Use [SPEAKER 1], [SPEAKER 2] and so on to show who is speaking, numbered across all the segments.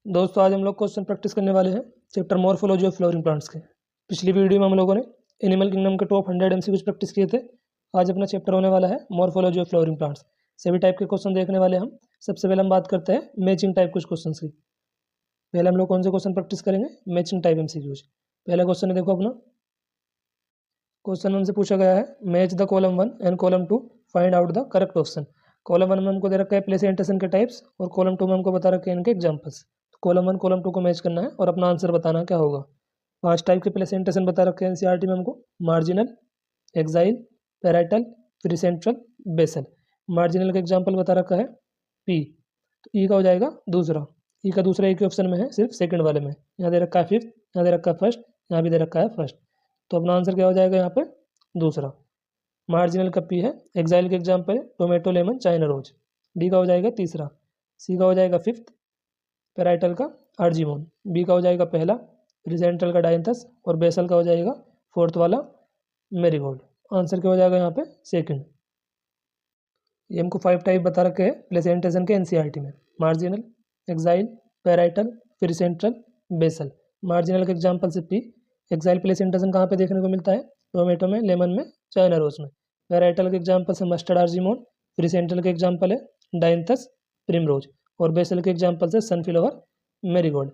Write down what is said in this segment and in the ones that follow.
[SPEAKER 1] दोस्तों आज हम लोग क्वेश्चन प्रैक्टिस करने वाले हैं chapter morphology of flowering plants के। पिछली वीडियो में हम लोगों ने एनिमल किंगडम के टॉप 100 एमसीक्यूज प्रैक्टिस किए थे। आज अपना चैप्टर होने वाला है मॉर्फोलॉजी ऑफ फ्लावरिंग प्लांट्स। सभी टाइप के क्वेश्चन देखने वाले हम। सबसे पहले हम बात करते हैं मैचिंग टाइप कुछ क्वेश्चन की। पहले हम लोग कौन से क्वेश्चन प्रैक्टिस करेंगे? Matching type MCQs. पहला क्वेश्चन है, देखो अपना क्वेश्चन 1 से पूछा गया है, match the column 1 and column 2, find out the correct option. Column 1 में हमको दे रखा है प्लेसेंटेशन के टाइप्स और कॉलम 2 में हमको बता रखे हैं इनके एग्जांपल्स। कॉलम 1 कॉलम 2 को मैच करना है और अपना आंसर बताना क्या होगा। 5 टाइप के प्लेसेंटेशन बता रखे हैं एनसीईआरटी में हमको, marginal, axile, parietal, precentral, basal. Marginal का एग्जाम्पल बता रखा है पी, तो ई का हो जाएगा दूसरा। ई का दूसरा एक ही ऑप्शन में है, सिर्फ सेकंड वाले में। यहाँ दे रखा है फिफ्थ, यहाँ दे रखा है फर्स्ट, यहाँ भी दे रखा है फर्स्ट, तो अपना आंसर क्या हो जाएगा यहाँ पे? दूसरा। मार्जिनल का पी है। एक्साइल के एग्जाम्पल है tomato, lemon, China rose. D का हो जाएगा तीसरा। सी का हो जाएगा फिफ्थ, पैराइटल का आर्जिमोन। बी का हो जाएगा पहला, प्रीसेंट्रल का डायंथस, और बेसल का हो जाएगा फोर्थ वाला मेरीगोल्ड। आंसर क्या हो जाएगा यहाँ पे? सेकंड। ये हमको 5 टाइप बता रखे हैं प्लेसेंटेशन के एनसीईआरटी में, marginal, axile, parietal, precentral, basal. Marginal के एग्जाम्पल से पी। एक्साइल प्लेसेंटेशन कहाँ पे देखने को मिलता है? टोमेटो में, लेमन में, चाइना रोज में। पैराइटल के एग्जाम्पल से मस्टर्ड आर्जिमोन। प्रीसेंट्रल के एग्जाम्पल है डायंथस, प्रिमरोज, और बेसल के एग्जाम्पल से सनफ्लावर, मेरीगोल्ड।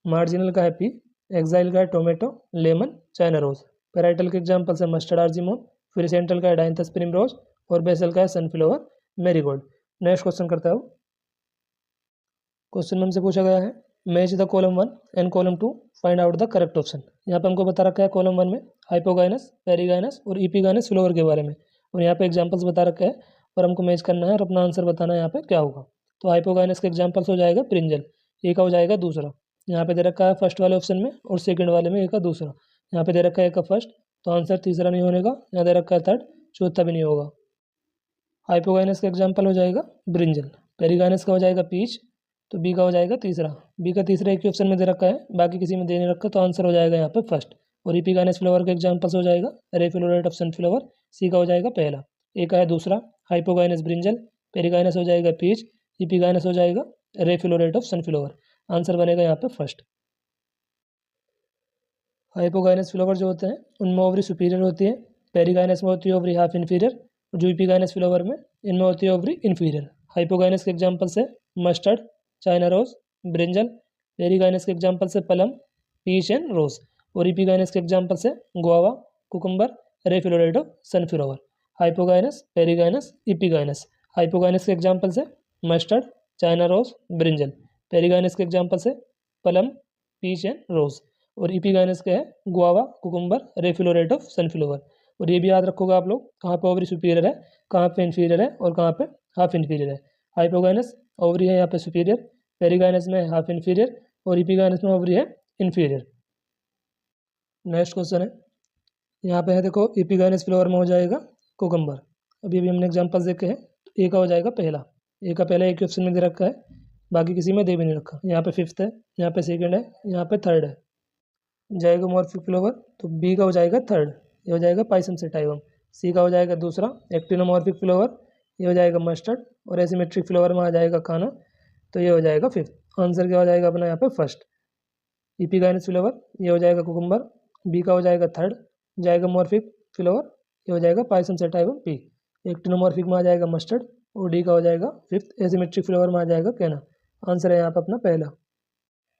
[SPEAKER 1] मार्जिनल का है पी, एक्साइल का है tomato, lemon, China rose. Parietal के एग्जाम्पल से मस्टर्ड आर्जिमोन, प्रीसेंट्रल का है डायंथस प्रिमरोज, और बेसल का है सनफ्लावर, मेरीगोल्ड। नेक्स्ट क्वेश्चन करता हूँ। क्वेश्चन में हमसे पूछा गया है, match the column 1 and column 2, find out the correct option. यहाँ पे हमको बता रखा है कॉलम 1 में हाइपोगाइनस, पेरिगाइनस और इपिगाइनस फ्लावर के बारे में, और यहाँ पे एग्जाम्पल्स बता रखा है और हमको मैच करना है और अपना आंसर बताना है यहाँ पे क्या होगा। तो हाइपोगाइनस के एग्जाम्पल्स हो जाएगा ब्रिंजल, ए का हो जाएगा दूसरा। यहाँ पे दे रखा है फर्स्ट वाले ऑप्शन में, और सेकंड वाले में ए का दूसरा। यहाँ पे दे रखा है ए का फर्स्ट, तो आंसर तीसरा नहीं होने का। यहाँ दे रखा है थर्ड, चौथा भी नहीं होगा। हाइपोगाइनस का एग्जाम्पल हो जाएगा ब्रिंजल। पेरिगाइनस का हो जाएगा पीच, तो बी का हो जाएगा तीसरा। बी का तीसरा एक ही ऑप्शन में दे रखा है, बाकी किसी में दे नहीं रखा, तो आंसर हो जाएगा यहाँ पे फर्स्ट। और इपिगाइनस फ्लावर के एग्जाम्पल्स हो जाएगा रेफिलोरेट ऑफ सनफ्लावर, सी का हो जाएगा पहला, ए का है दूसरा। हाइपोगाइनस ब्रिंजल, पेरिगाइनस हो जाएगा पीच, इपिगाइनस हो जाएगा रेफिलोरेट ऑफ सनफ्लावर। आंसर बनेगा यहाँ पे फर्स्ट। हाइपोगाइनस फ्लावर जो होते हैं उनमें ओवरी सुपीरियर होती है, पेरिगाइनस में होती है ओवरी हाफ इन्फीरियर, जो इपिगाइनस फ्लावर में इनमें होती है ओवरी इन्फीरियर। हाइपोगाइनस के एग्जाम्पल से mustard, China rose, brinjal. Perigynous के एग्जाम्पल से पलम, पीच एंड रोज। और इपिगाइनस के एग्जाम्पल से guava, cucumber, ray floret, sunflower. Hypogynous, perigynous, epigynous. Hypogynous के एग्जाम्पल से mustard, China rose, brinjal. Perigynous के एग्जाम्पल से पलम, पीच एंड रोज। और इपिगाइनस का है guava, cucumber, ray floret of sunflower. और ये भी याद रखोगे आप लोग, कहाँ पे ओवरी सुपीरियर है, कहाँ पे इन्फीरियर है, और कहाँ पे हाफ इन्फीरियर है। हाइपोगाइनस ओवरी है यहाँ पे सुपीरियर, पेरिगाइनस में हाफ इन्फीरियर, और इपिगाइनस में ओवरी है इन्फीरियर। नेक्स्ट क्वेश्चन है, यहाँ पे है देखो, इपिगाइनस फ्लावर में हो जाएगा कुकुम्बर। अभी अभी हमने एग्जाम्पल्स देखे हैं। ए का हो जाएगा पहला, ए का पहला एक ऑप्शन में दे रखा है, बाकी किसी में दे भी नहीं रखा। यहाँ पे फिफ्थ है, यहाँ पे सेकंड है, यहाँ पे थर्ड है। जाइगोमॉर्फिक फ्लावर, तो बी का हो जाएगा थर्ड, ये हो जाएगा पाइसम सेटाइवम। सी का हो जाएगा दूसरा, एक्टिनोमॉर्फिक फ्लावर, ये हो जाएगा मस्टर्ड। और एसिमेट्रिक फ्लावर में आ जाएगा काना, तो ये हो जाएगा फिफ्थ। आंसर क्या हो जाएगा अपना यहाँ पे फर्स्ट। इपिगाइनस फ्लावर, ये हो जाएगा कुकुम्बर, बी का हो जाएगा थर्ड। जाइगोमॉर्फिक फ्लावर, ये हो जाएगा पाइसम सेटाइवम पी। एक्टिनोमॉर्फिक में आ जाएगा मस्टर्ड, और डी का हो जाएगा फिफ्थ। एसिमेट्रिक फ्लावर में आ जाएगा कैना। आंसर है यहाँ पे अपना पहला।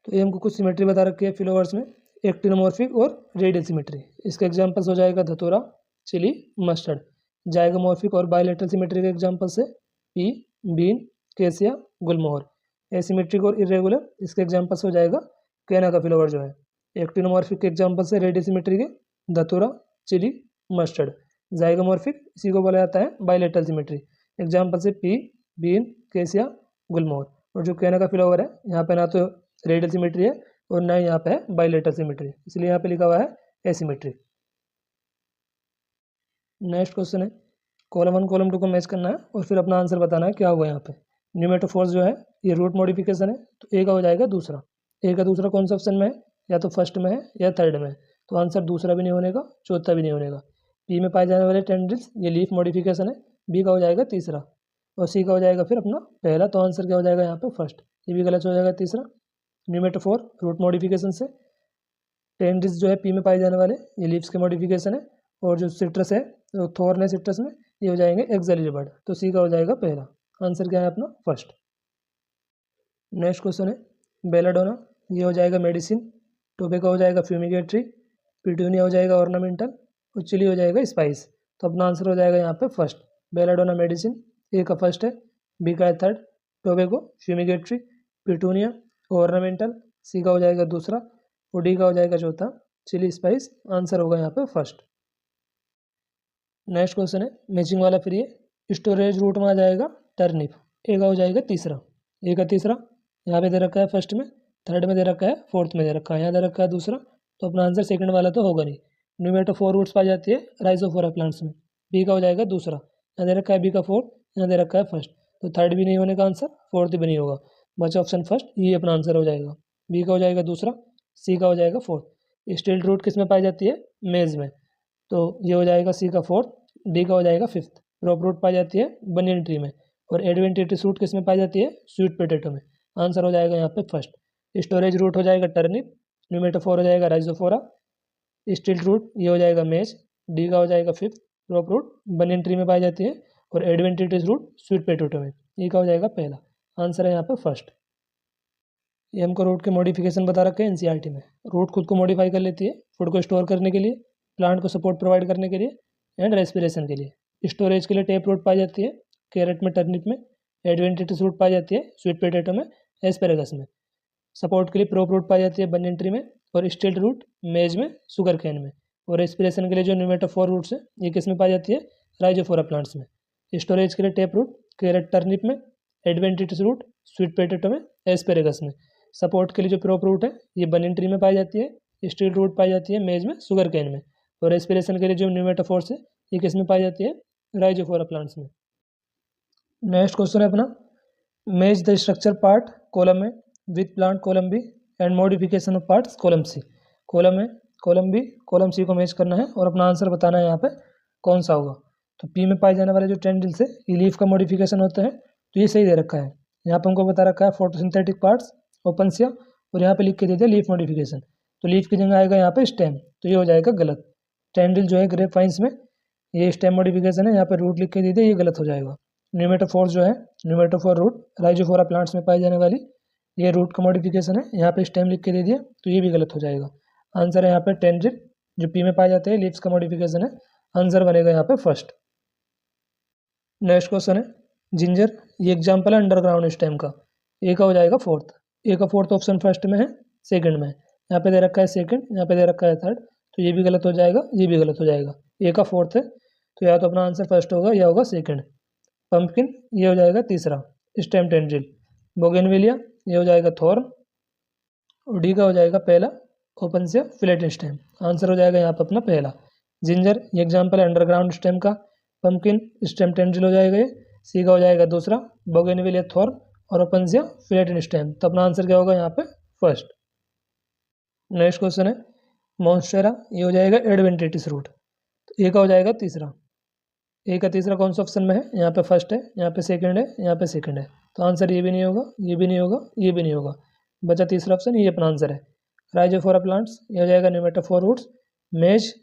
[SPEAKER 1] तो ये हमको कुछ सिमेट्री बता रखी है फ्लावर्स में, एक्टिनोमॉर्फिक और रेडियल सिमेट्री। इसके एग्जांपल्स हो जाएगा धतूरा, चिली, मस्टर्ड। जाइगोमॉर्फिक और बायलेटरल सिमेट्री के एग्जांपल से पी, बीन, केसिया, गुलमोहर। एसिमेट्रिक और इरेगुलर, इसके एग्जांपल्स हो जाएगा कैना का फ्लावर जो है। एक्टिनोमॉर्फिक के एग्जांपल से रेडियल सिमेट्री के धतूरा, चिली, मस्टर्ड। जाइगोमॉर्फिक इसी को बोला जाता है बायलेटरल सिमेट्री। एग्जांपल से पी, बीन, केसिया, गुलमोहर। और जो कैना का फ्लावर है, यहाँ पे ना तो रेडियल सिमेट्री है और ना यहाँ पे है बाइलेटरल सिमेट्री, इसलिए यहाँ पे लिखा हुआ है एसिमेट्री। नेक्स्ट क्वेश्चन है, कॉलम 1 कॉलम 2 को मैच करना है और फिर अपना आंसर बताना है क्या होगा यहाँ पे। न्यूमेटोफोर्स जो है ये रूट मॉडिफिकेशन है, तो ए का हो जाएगा दूसरा। ए का दूसरा कौन सा ऑप्शन में है? या तो फर्स्ट में है या थर्ड में है, तो आंसर दूसरा भी नहीं होने का, चौथा भी नहीं होने का। पी में पाए जाने वाले टेंड्रिल्स, ये लीफ मॉडिफिकेशन है, बी का हो जाएगा तीसरा, और सी का हो जाएगा फिर अपना पहला, तो आंसर क्या हो जाएगा यहाँ पे फर्स्ट। ये भी गलत हो जाएगा तीसरा। न्यूमेटोफोर रूट मॉडिफिकेशन से, टेंड्रिल्स जो है पी में पाए जाने वाले ये लीव्स के मॉडिफिकेशन है, और जो सिट्रस है जो थोर्न है सिट्रस में ये हो जाएंगे एक्सिलरी बड। तो सी का हो जाएगा पहला आंसर। क्या है अपना फर्स्ट। नेक्स्ट क्वेश्चन है बेलाडोना, ये हो जाएगा मेडिसिन, टोबैको हो जाएगा फ्यूमिगेटरी, पिटूनिया हो जाएगा ऑर्नामेंटल, और चिली हो जाएगा स्पाइस। तो अपना आंसर हो जाएगा यहाँ पे फर्स्ट। बेलाडोना मेडिसिन ए का फर्स्ट है, बी का है third, tobacco fumigatory, petunia ornamental, C का हो जाएगा दूसरा, और डी का हो जाएगा चौथा चिली स्पाइस। आंसर होगा यहाँ पे फर्स्ट। नेक्स्ट क्वेश्चन है मैचिंग वाला फ्री है, स्टोरेज रूट में आ जाएगा टर्निप, ए का हो जाएगा तीसरा। ए का तीसरा यहाँ पे दे रखा है फर्स्ट में, थर्ड में दे रखा है, फोर्थ में दे रखा है, यहाँ दे रखा है दूसरा। तो अपना आंसर सेकंड वाला तो होगा नहीं। न्यूमेटोफोर रूट्स पाई जाती है राइजोफोरा प्लांट्स में, बी का हो जाएगा दूसरा। यहाँ दे रखा है बी का फोर्थ, यहाँ दे रखा है फर्स्ट। तो थर्ड भी नहीं होने का आंसर, फोर्थ भी नहीं होगा, बचा ऑप्शन फर्स्ट, ये अपना आंसर हो जाएगा। बी का हो जाएगा दूसरा, सी का हो जाएगा फोर्थ। स्टील रूट किस में पाई जाती है मेज में, तो ये हो जाएगा सी का फोर्थ। डी का हो जाएगा फिफ्थ। क्रॉप रूट पाई जाती है बनियन ट्री में, और एडवेंटिटी रूट किस में पाई जाती है स्वीट पोटैटो में। आंसर हो जाएगा यहाँ पे फर्स्ट। स्टोरेज रूट हो जाएगा टर्निप, न्यूमेटोफोर हो जाएगा राइजोफोरा, स्टील रूट ये हो जाएगा मेज, डी का हो जाएगा fifth. Crop root banyan tree में पाई जाती है, और एडवेंटिटी रूट स्वीट पोटैटो में। ये का हो जाएगा पहला आंसर है यहाँ पे फर्स्ट। ये हमको रूट के मॉडिफिकेशन बता रखे हैं एनसीईआरटी में। रूट खुद को मॉडिफाई कर लेती है फूड को स्टोर करने के लिए, प्लांट को सपोर्ट प्रोवाइड करने के लिए, एंड रेस्पिरेशन के लिए। स्टोरेज के लिए टेप रूट पाई जाती है कैरेट में, टर्निप में। एडवेंटिटी रूट पाई जाती है स्वीट पोटैटो में, एस्पेरेगस में। सपोर्ट के लिए प्रोप रूट पाई जाती है बनियन ट्री में, और स्टील रूट मेज में, शुगर कैन में। और रेस्पिरेशन के लिए जो न्यूमेटोफोर रूट्स है ये किस में पाई जाती है राइजोफोरा प्लांट्स में। स्टोरेज के लिए टेप रूट कैरेट टर्निप में, एडवेंटिटी रूट स्वीट पोटैटो में, एस्पेरेगस में। सपोर्ट के लिए जो प्रोप रूट है ये बनियन ट्री में पाई जाती है, स्टील रूट पाई जाती है मेज में, शुगर कैन में। और रेस्पिरेशन के लिए जो न्यूमेटोफोर्स है ये किस में पाई जाती है राइजोफोरा प्लांट्स में। नेक्स्ट क्वेश्चन है अपना match the structure part column में with plant column B and modification of parts column C. Column है कॉलम बी, कॉलम सी को मैच करना है और अपना आंसर बताना है यहाँ पे कौन सा होगा। तो पी में पाए जाने वाले जो टेंड्रिल्स है ये लीफ का मॉडिफिकेशन होता है, तो ये सही दे रखा है। यहाँ पे हमको बता रखा है फोटोसिंथेटिक पार्ट्स ओपनसिया, और यहाँ पे लिख के दे दिया लीफ मॉडिफिकेशन। तो लीफ की जगह आएगा यहाँ पे स्टेम, तो ये हो जाएगा गलत। टेंड्रिल जो है ग्रेप वाइन्स में ये स्टेम मॉडिफिकेशन है, यहाँ पे रूट लिख के दे दिया, ये गलत हो जाएगा। न्यूमेटोफोर जो है न्यूमेटोफोर रूट राइजोफोरा प्लांट्स में पाई जाने वाली ये रूट का मॉडिफिकेशन है, यहाँ पे स्टेम लिख के दे दिया, तो ये भी गलत हो जाएगा। आंसर है यहाँ पे टेंड्रिल जो पी में पाए जाते हैं लीव्स का मॉडिफिकेशन है। आंसर बनेगा यहाँ पे फर्स्ट। नेक्स्ट क्वेश्चन है जिंजर, ये एग्जाम्पल है अंडरग्राउंड स्टेम का। ए का हो जाएगा फोर्थ, ए का फोर्थ ऑप्शन फर्स्ट में है, सेकंड में है। यहाँ पे दे रखा है सेकंड, यहाँ पे दे रखा है थर्ड, तो ये भी गलत हो जाएगा, ये भी गलत हो जाएगा। ए का फोर्थ है तो या तो अपना आंसर फर्स्ट होगा या होगा सेकंड। पंपकिन ये हो जाएगा तीसरा, स्टेम टेंड्रिल। बोगेनविलिया ये हो जाएगा थॉर्न, और डी का हो जाएगा पहला ओपन से फिलेट स्टेम। आंसर हो जाएगा यहाँ पर अपना पहला। जिंजर ये एग्जाम्पल है अंडरग्राउंड स्टेम का। पंपकिन स्टेम टेंड्रिल हो जाएगा ये, सी का हो जाएगा दूसरा, बोगेनविलिया थॉर्न, और ओपन से फिलेट स्टेम। तो अपना आंसर क्या होगा यहाँ पे फर्स्ट। नेक्स्ट क्वेश्चन है मॉन्स्टेरा, ये हो जाएगा एडवेंटिटिस रूट। तो ए का हो जाएगा तीसरा, ए का तीसरा कौन सा ऑप्शन में है, यहाँ पे फर्स्ट है, यहाँ पे सेकंड है, यहाँ पे सेकंड है। तो आंसर ये भी नहीं होगा, ये भी नहीं होगा, ये भी नहीं होगा, बचा तीसरा ऑप्शन, ये अपना आंसर है। राइजोफोरा प्लांट्स ये हो जाएगा न्यूमेटोफोर रूट्स। मेज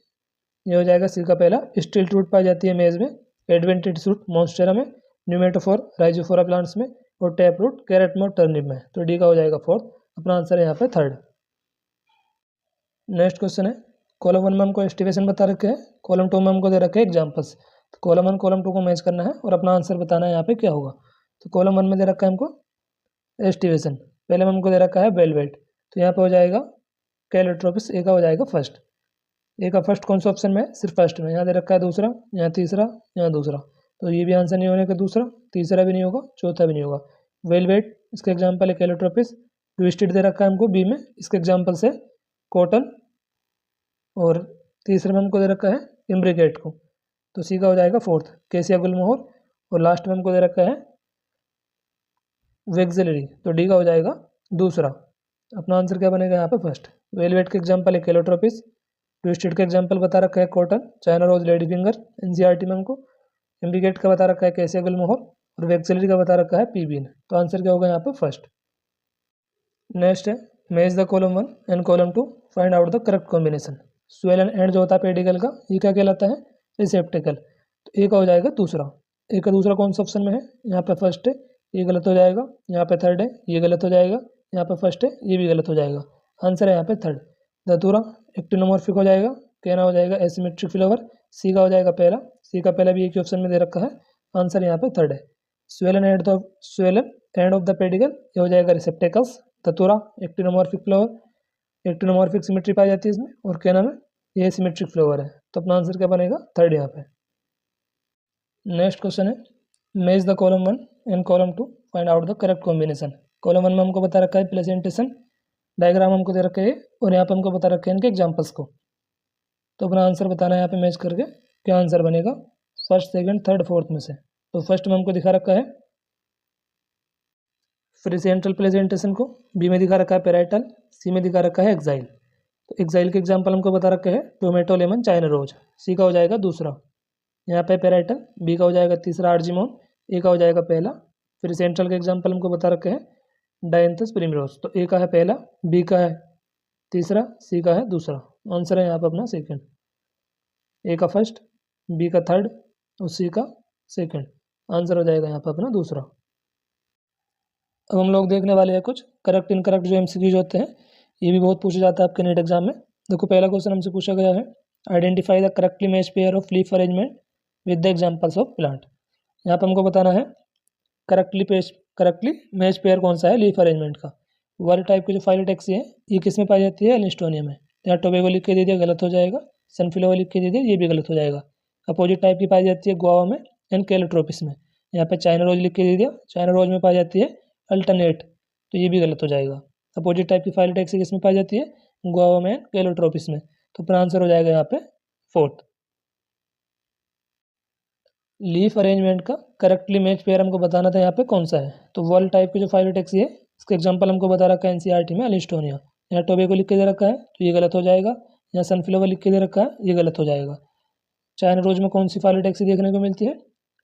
[SPEAKER 1] ये हो जाएगा सी का पहला, स्टील रूट पाई जाती है मेज में। एडवेंटिटिस रूट मॉन्स्टेरा में, न्यूमेटोफोर राइजोफोरा प्लांट्स में, और टैप रूट कैरेट में, टर्निप में। तो डी का हो जाएगा फोर्थ, अपना आंसर है यहाँ पे थर्ड। नेक्स्ट क्वेश्चन है कॉलम 1 में हमको एस्टिमेशन बता रखे हैं, कॉलम 2 में हमको दे रखे हैं एग्जाम्पल्स। तो कॉलम 1 कॉलम 2 को मैच करना है और अपना आंसर बताना है यहाँ पे क्या होगा। तो कॉलम 1 में दे रखा है हमको एस्टिमेशन, पहले में हमको दे रखा है वेलवेट, तो यहाँ पे हो जाएगा कैलोट्रोपिस, ए का हो जाएगा फर्स्ट। ए का फर्स्ट कौन सा ऑप्शन में है, सिर्फ फर्स्ट में। यहाँ दे रखा है दूसरा, यहाँ तीसरा, यहाँ दूसरा, तो ये भी आंसर नहीं होने का, दूसरा तीसरा भी नहीं होगा, चौथा भी नहीं होगा। वेलवेट इसका एग्जाम्पल है कैलोट्रोपिस। ट्विस्टेड दे रखा है हमको बी में, इसके एग्जाम्पल से कॉटन, और तीसरे में हमको दे रखा है इम्ब्रिकेट को, तो सी का हो जाएगा फोर्थ केसिया गुलमोहर, और लास्ट में हमको दे रखा है वेक्सिलरी, तो डी का हो जाएगा दूसरा। अपना आंसर क्या बनेगा यहाँ पे फर्स्ट। वेलवेट के एग्जाम्पल है कैलोट्रोपिस, ट्विस्टेड का एग्जाम्पल बता रखा है cotton, China rose, lady finger NCERT में हमको। इम्ब्रिकेट का बता रखा है केसिया गुलमोहर, और वेक्सिलरी का बता रखा है पीबीन। तो आंसर क्या होगा यहाँ पे फर्स्ट। नेक्स्ट है match the column 1 and column 2 find out the correct combination. Swollen and जो होता है पेडिकल का, ये क्या कहलाता है? रिसेप्टिकल। तो ए का हो जाएगा दूसरा। ए का दूसरा कौन सा ऑप्शन में है? यहाँ पे फर्स्ट है, ये गलत हो जाएगा। यहाँ पे थर्ड है, ये गलत हो जाएगा। यहाँ पे फर्स्ट है, ये भी गलत हो जाएगा। आंसर है यहाँ पे थर्ड। धतूरा एक्टिनोमॉर्फिक हो जाएगा। कहना हो जाएगा एसिमेट्रिक फ्लावर। सी का हो जाएगा पहला। सी का पहला भी एक ही ऑप्शन में दे रखा है। आंसर यहाँ पे थर्ड है। Swollen end of the pedicle, ये हो जाएगा रिसेप्टेकल्स। धतूरा एक्टिनोमॉर्फिक फ्लावर, एक्टिनोमॉर्फिक सिमेट्री पाई जाती है इसमें, और क्या नाम है? ये सिमेट्रिक फ्लावर है। तो अपना आंसर क्या बनेगा? थर्ड यहाँ पे। नेक्स्ट क्वेश्चन है match the column 1 and column 2 find out the correct combination. Column 1 में हमको बता रखा है प्रेजेंटेशन डायग्राम हमको दे रखे हैं, और यहाँ पे हमको बता रखे हैं इनके एग्जाम्पल्स को। तो अपना आंसर बताना है यहाँ पे मैच करके, क्या आंसर बनेगा फर्स्ट, सेकंड, थर्ड, फोर्थ में से। तो फर्स्ट में हमको दिखा रखा है फ्रीसेंट्रल प्रेजेंटेशन को, बी में दिखा रखा है पेराइटल, सी में दिखा रखा है एक्साइल। तो एक्साइल के एग्जाम्पल हमको बता रखे हैं टोमेटो, लेमन, चाइना रोज। सी का हो जाएगा दूसरा। यहाँ पे पेराइटल, बी का हो जाएगा तीसरा आर्जिमोन, ए का हो जाएगा पहला। फिर सेंट्रल के एग्जाम्पल हमको बता रखे हैं डायंथस प्रिमरोज। तो ए का है पहला, बी का है तीसरा, सी का है दूसरा। आंसर है यहाँ पे अपना सेकंड। ए का फर्स्ट, बी का थर्ड और सी का सेकंड। आंसर हो जाएगा यहाँ पे अपना दूसरा। अब हम लोग देखने वाले हैं कुछ करेक्ट इनकरेक्ट जो एमसीक्यूज होते हैं, ये भी बहुत पूछा जाता है आपके नेट एग्जाम में। देखो पहला क्वेश्चन हमसे पूछा गया है identify the correctly match pair of leaf arrangement with the examples of plant. यहाँ पर हमको बताना है करेक्टली मैच पेयर कौन सा है लीफ अरेंजमेंट का। वाली टाइप की जो फाइलोटैक्सी है ये किस में पाई जाती है? एलिस्टोनिया में। यहाँ टोबैगो लिख के दे दिया, गलत हो जाएगा। सनफ्लावर लिख के दे दिया, ये भी गलत हो जाएगा। अपोजिट टाइप की पाई जाती है गुआवा में एंड कैलोट्रोपिस में। यहाँ पे चाइना रोज लिख के दे दिया, चाइना रोज में पाई जाती है अल्टरनेट, तो ये भी गलत हो जाएगा। अपोजिट टाइप की फाइलोटैक्सी किस में पाई जाती है? गुआवा में एंड कैलोट्रोपिस में। तो अपना आंसर हो जाएगा यहाँ पे फोर्थ। लीफ अरेंजमेंट का करेक्टली मैच पेयर हमको बताना था यहाँ पे कौन सा है। तो वॉल टाइप की जो फाइलोटैक्सी है इसका एग्जांपल हमको बता रखा है एनसीईआरटी में एलिस्टोनिया। यहाँ टोबैगो लिख के दे रखा है तो ये गलत हो जाएगा। यहाँ सनफ्लावर लिख के दे रखा है, ये गलत हो जाएगा। चाइना रोज में कौन सी फाइलोटैक्सी देखने को मिलती है?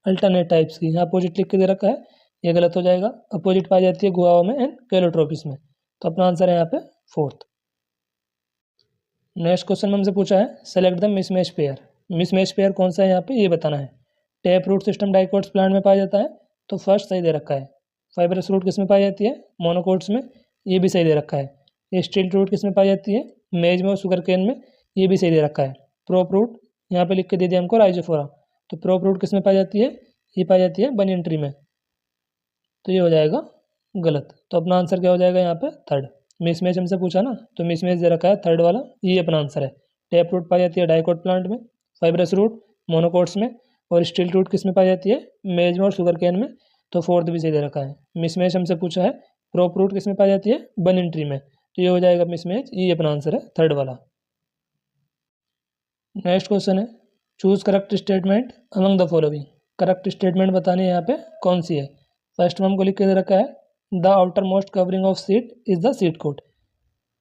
[SPEAKER 1] अल्टरनेट टाइप्स की। यहाँ अपोजिट लिख के दे रखा है, ये गलत हो जाएगा। अपोजिट पाई जाती है गुआवा में एंड कैलोट्रोपिस में। तो अपना आंसर है यहाँ पे फोर्थ। नेक्स्ट क्वेश्चन में हमसे पूछा है select the mismatch pair. Mismatch pair कौन सा है यहाँ पे ये बताना है। Tap root system dicots plant में पाया जाता है, तो फर्स्ट सही दे रखा है। फाइबरस रूट किस में पाई जाती है? मोनोकोट्स में, ये भी सही दे रखा है। स्टील रूट किस में पाई जाती है? मेज में और शुगर केन में, ये भी सही दे रखा है। प्रोप रूट यहाँ पे लिख के दे दिया हमको राइजोफोरा, तो प्रोप रूट किस में पाई जाती है? ये पाई जाती है बनियन ट्री में, तो ये हो जाएगा गलत। तो अपना आंसर क्या हो जाएगा यहाँ पे? थर्ड। मिसमैच हमसे पूछा ना, तो मिसमैच दे रखा है थर्ड वाला, ये अपना आंसर है। टैप रूट पाई जाती है डाइकोट प्लांट में, फाइबरस रूट मोनोकोट्स में, और स्टील रूट किस में पाई जाती है? मेज में और शुगर केन में, तो फोर्थ भी सही दे रखा है। मिसमैच हमसे पूछा है प्रोप रूट किस में पाई जाती है? बनियन ट्री में, तो ये हो जाएगा मिसमैच, ये अपना आंसर है थर्ड वाला। नेक्स्ट क्वेश्चन है choose correct statement among the following. Correct statement बतानी है यहाँ पे कौन सी है। फर्स्ट में हमको लिख के दे रखा है the outermost covering of seed is the seed coat.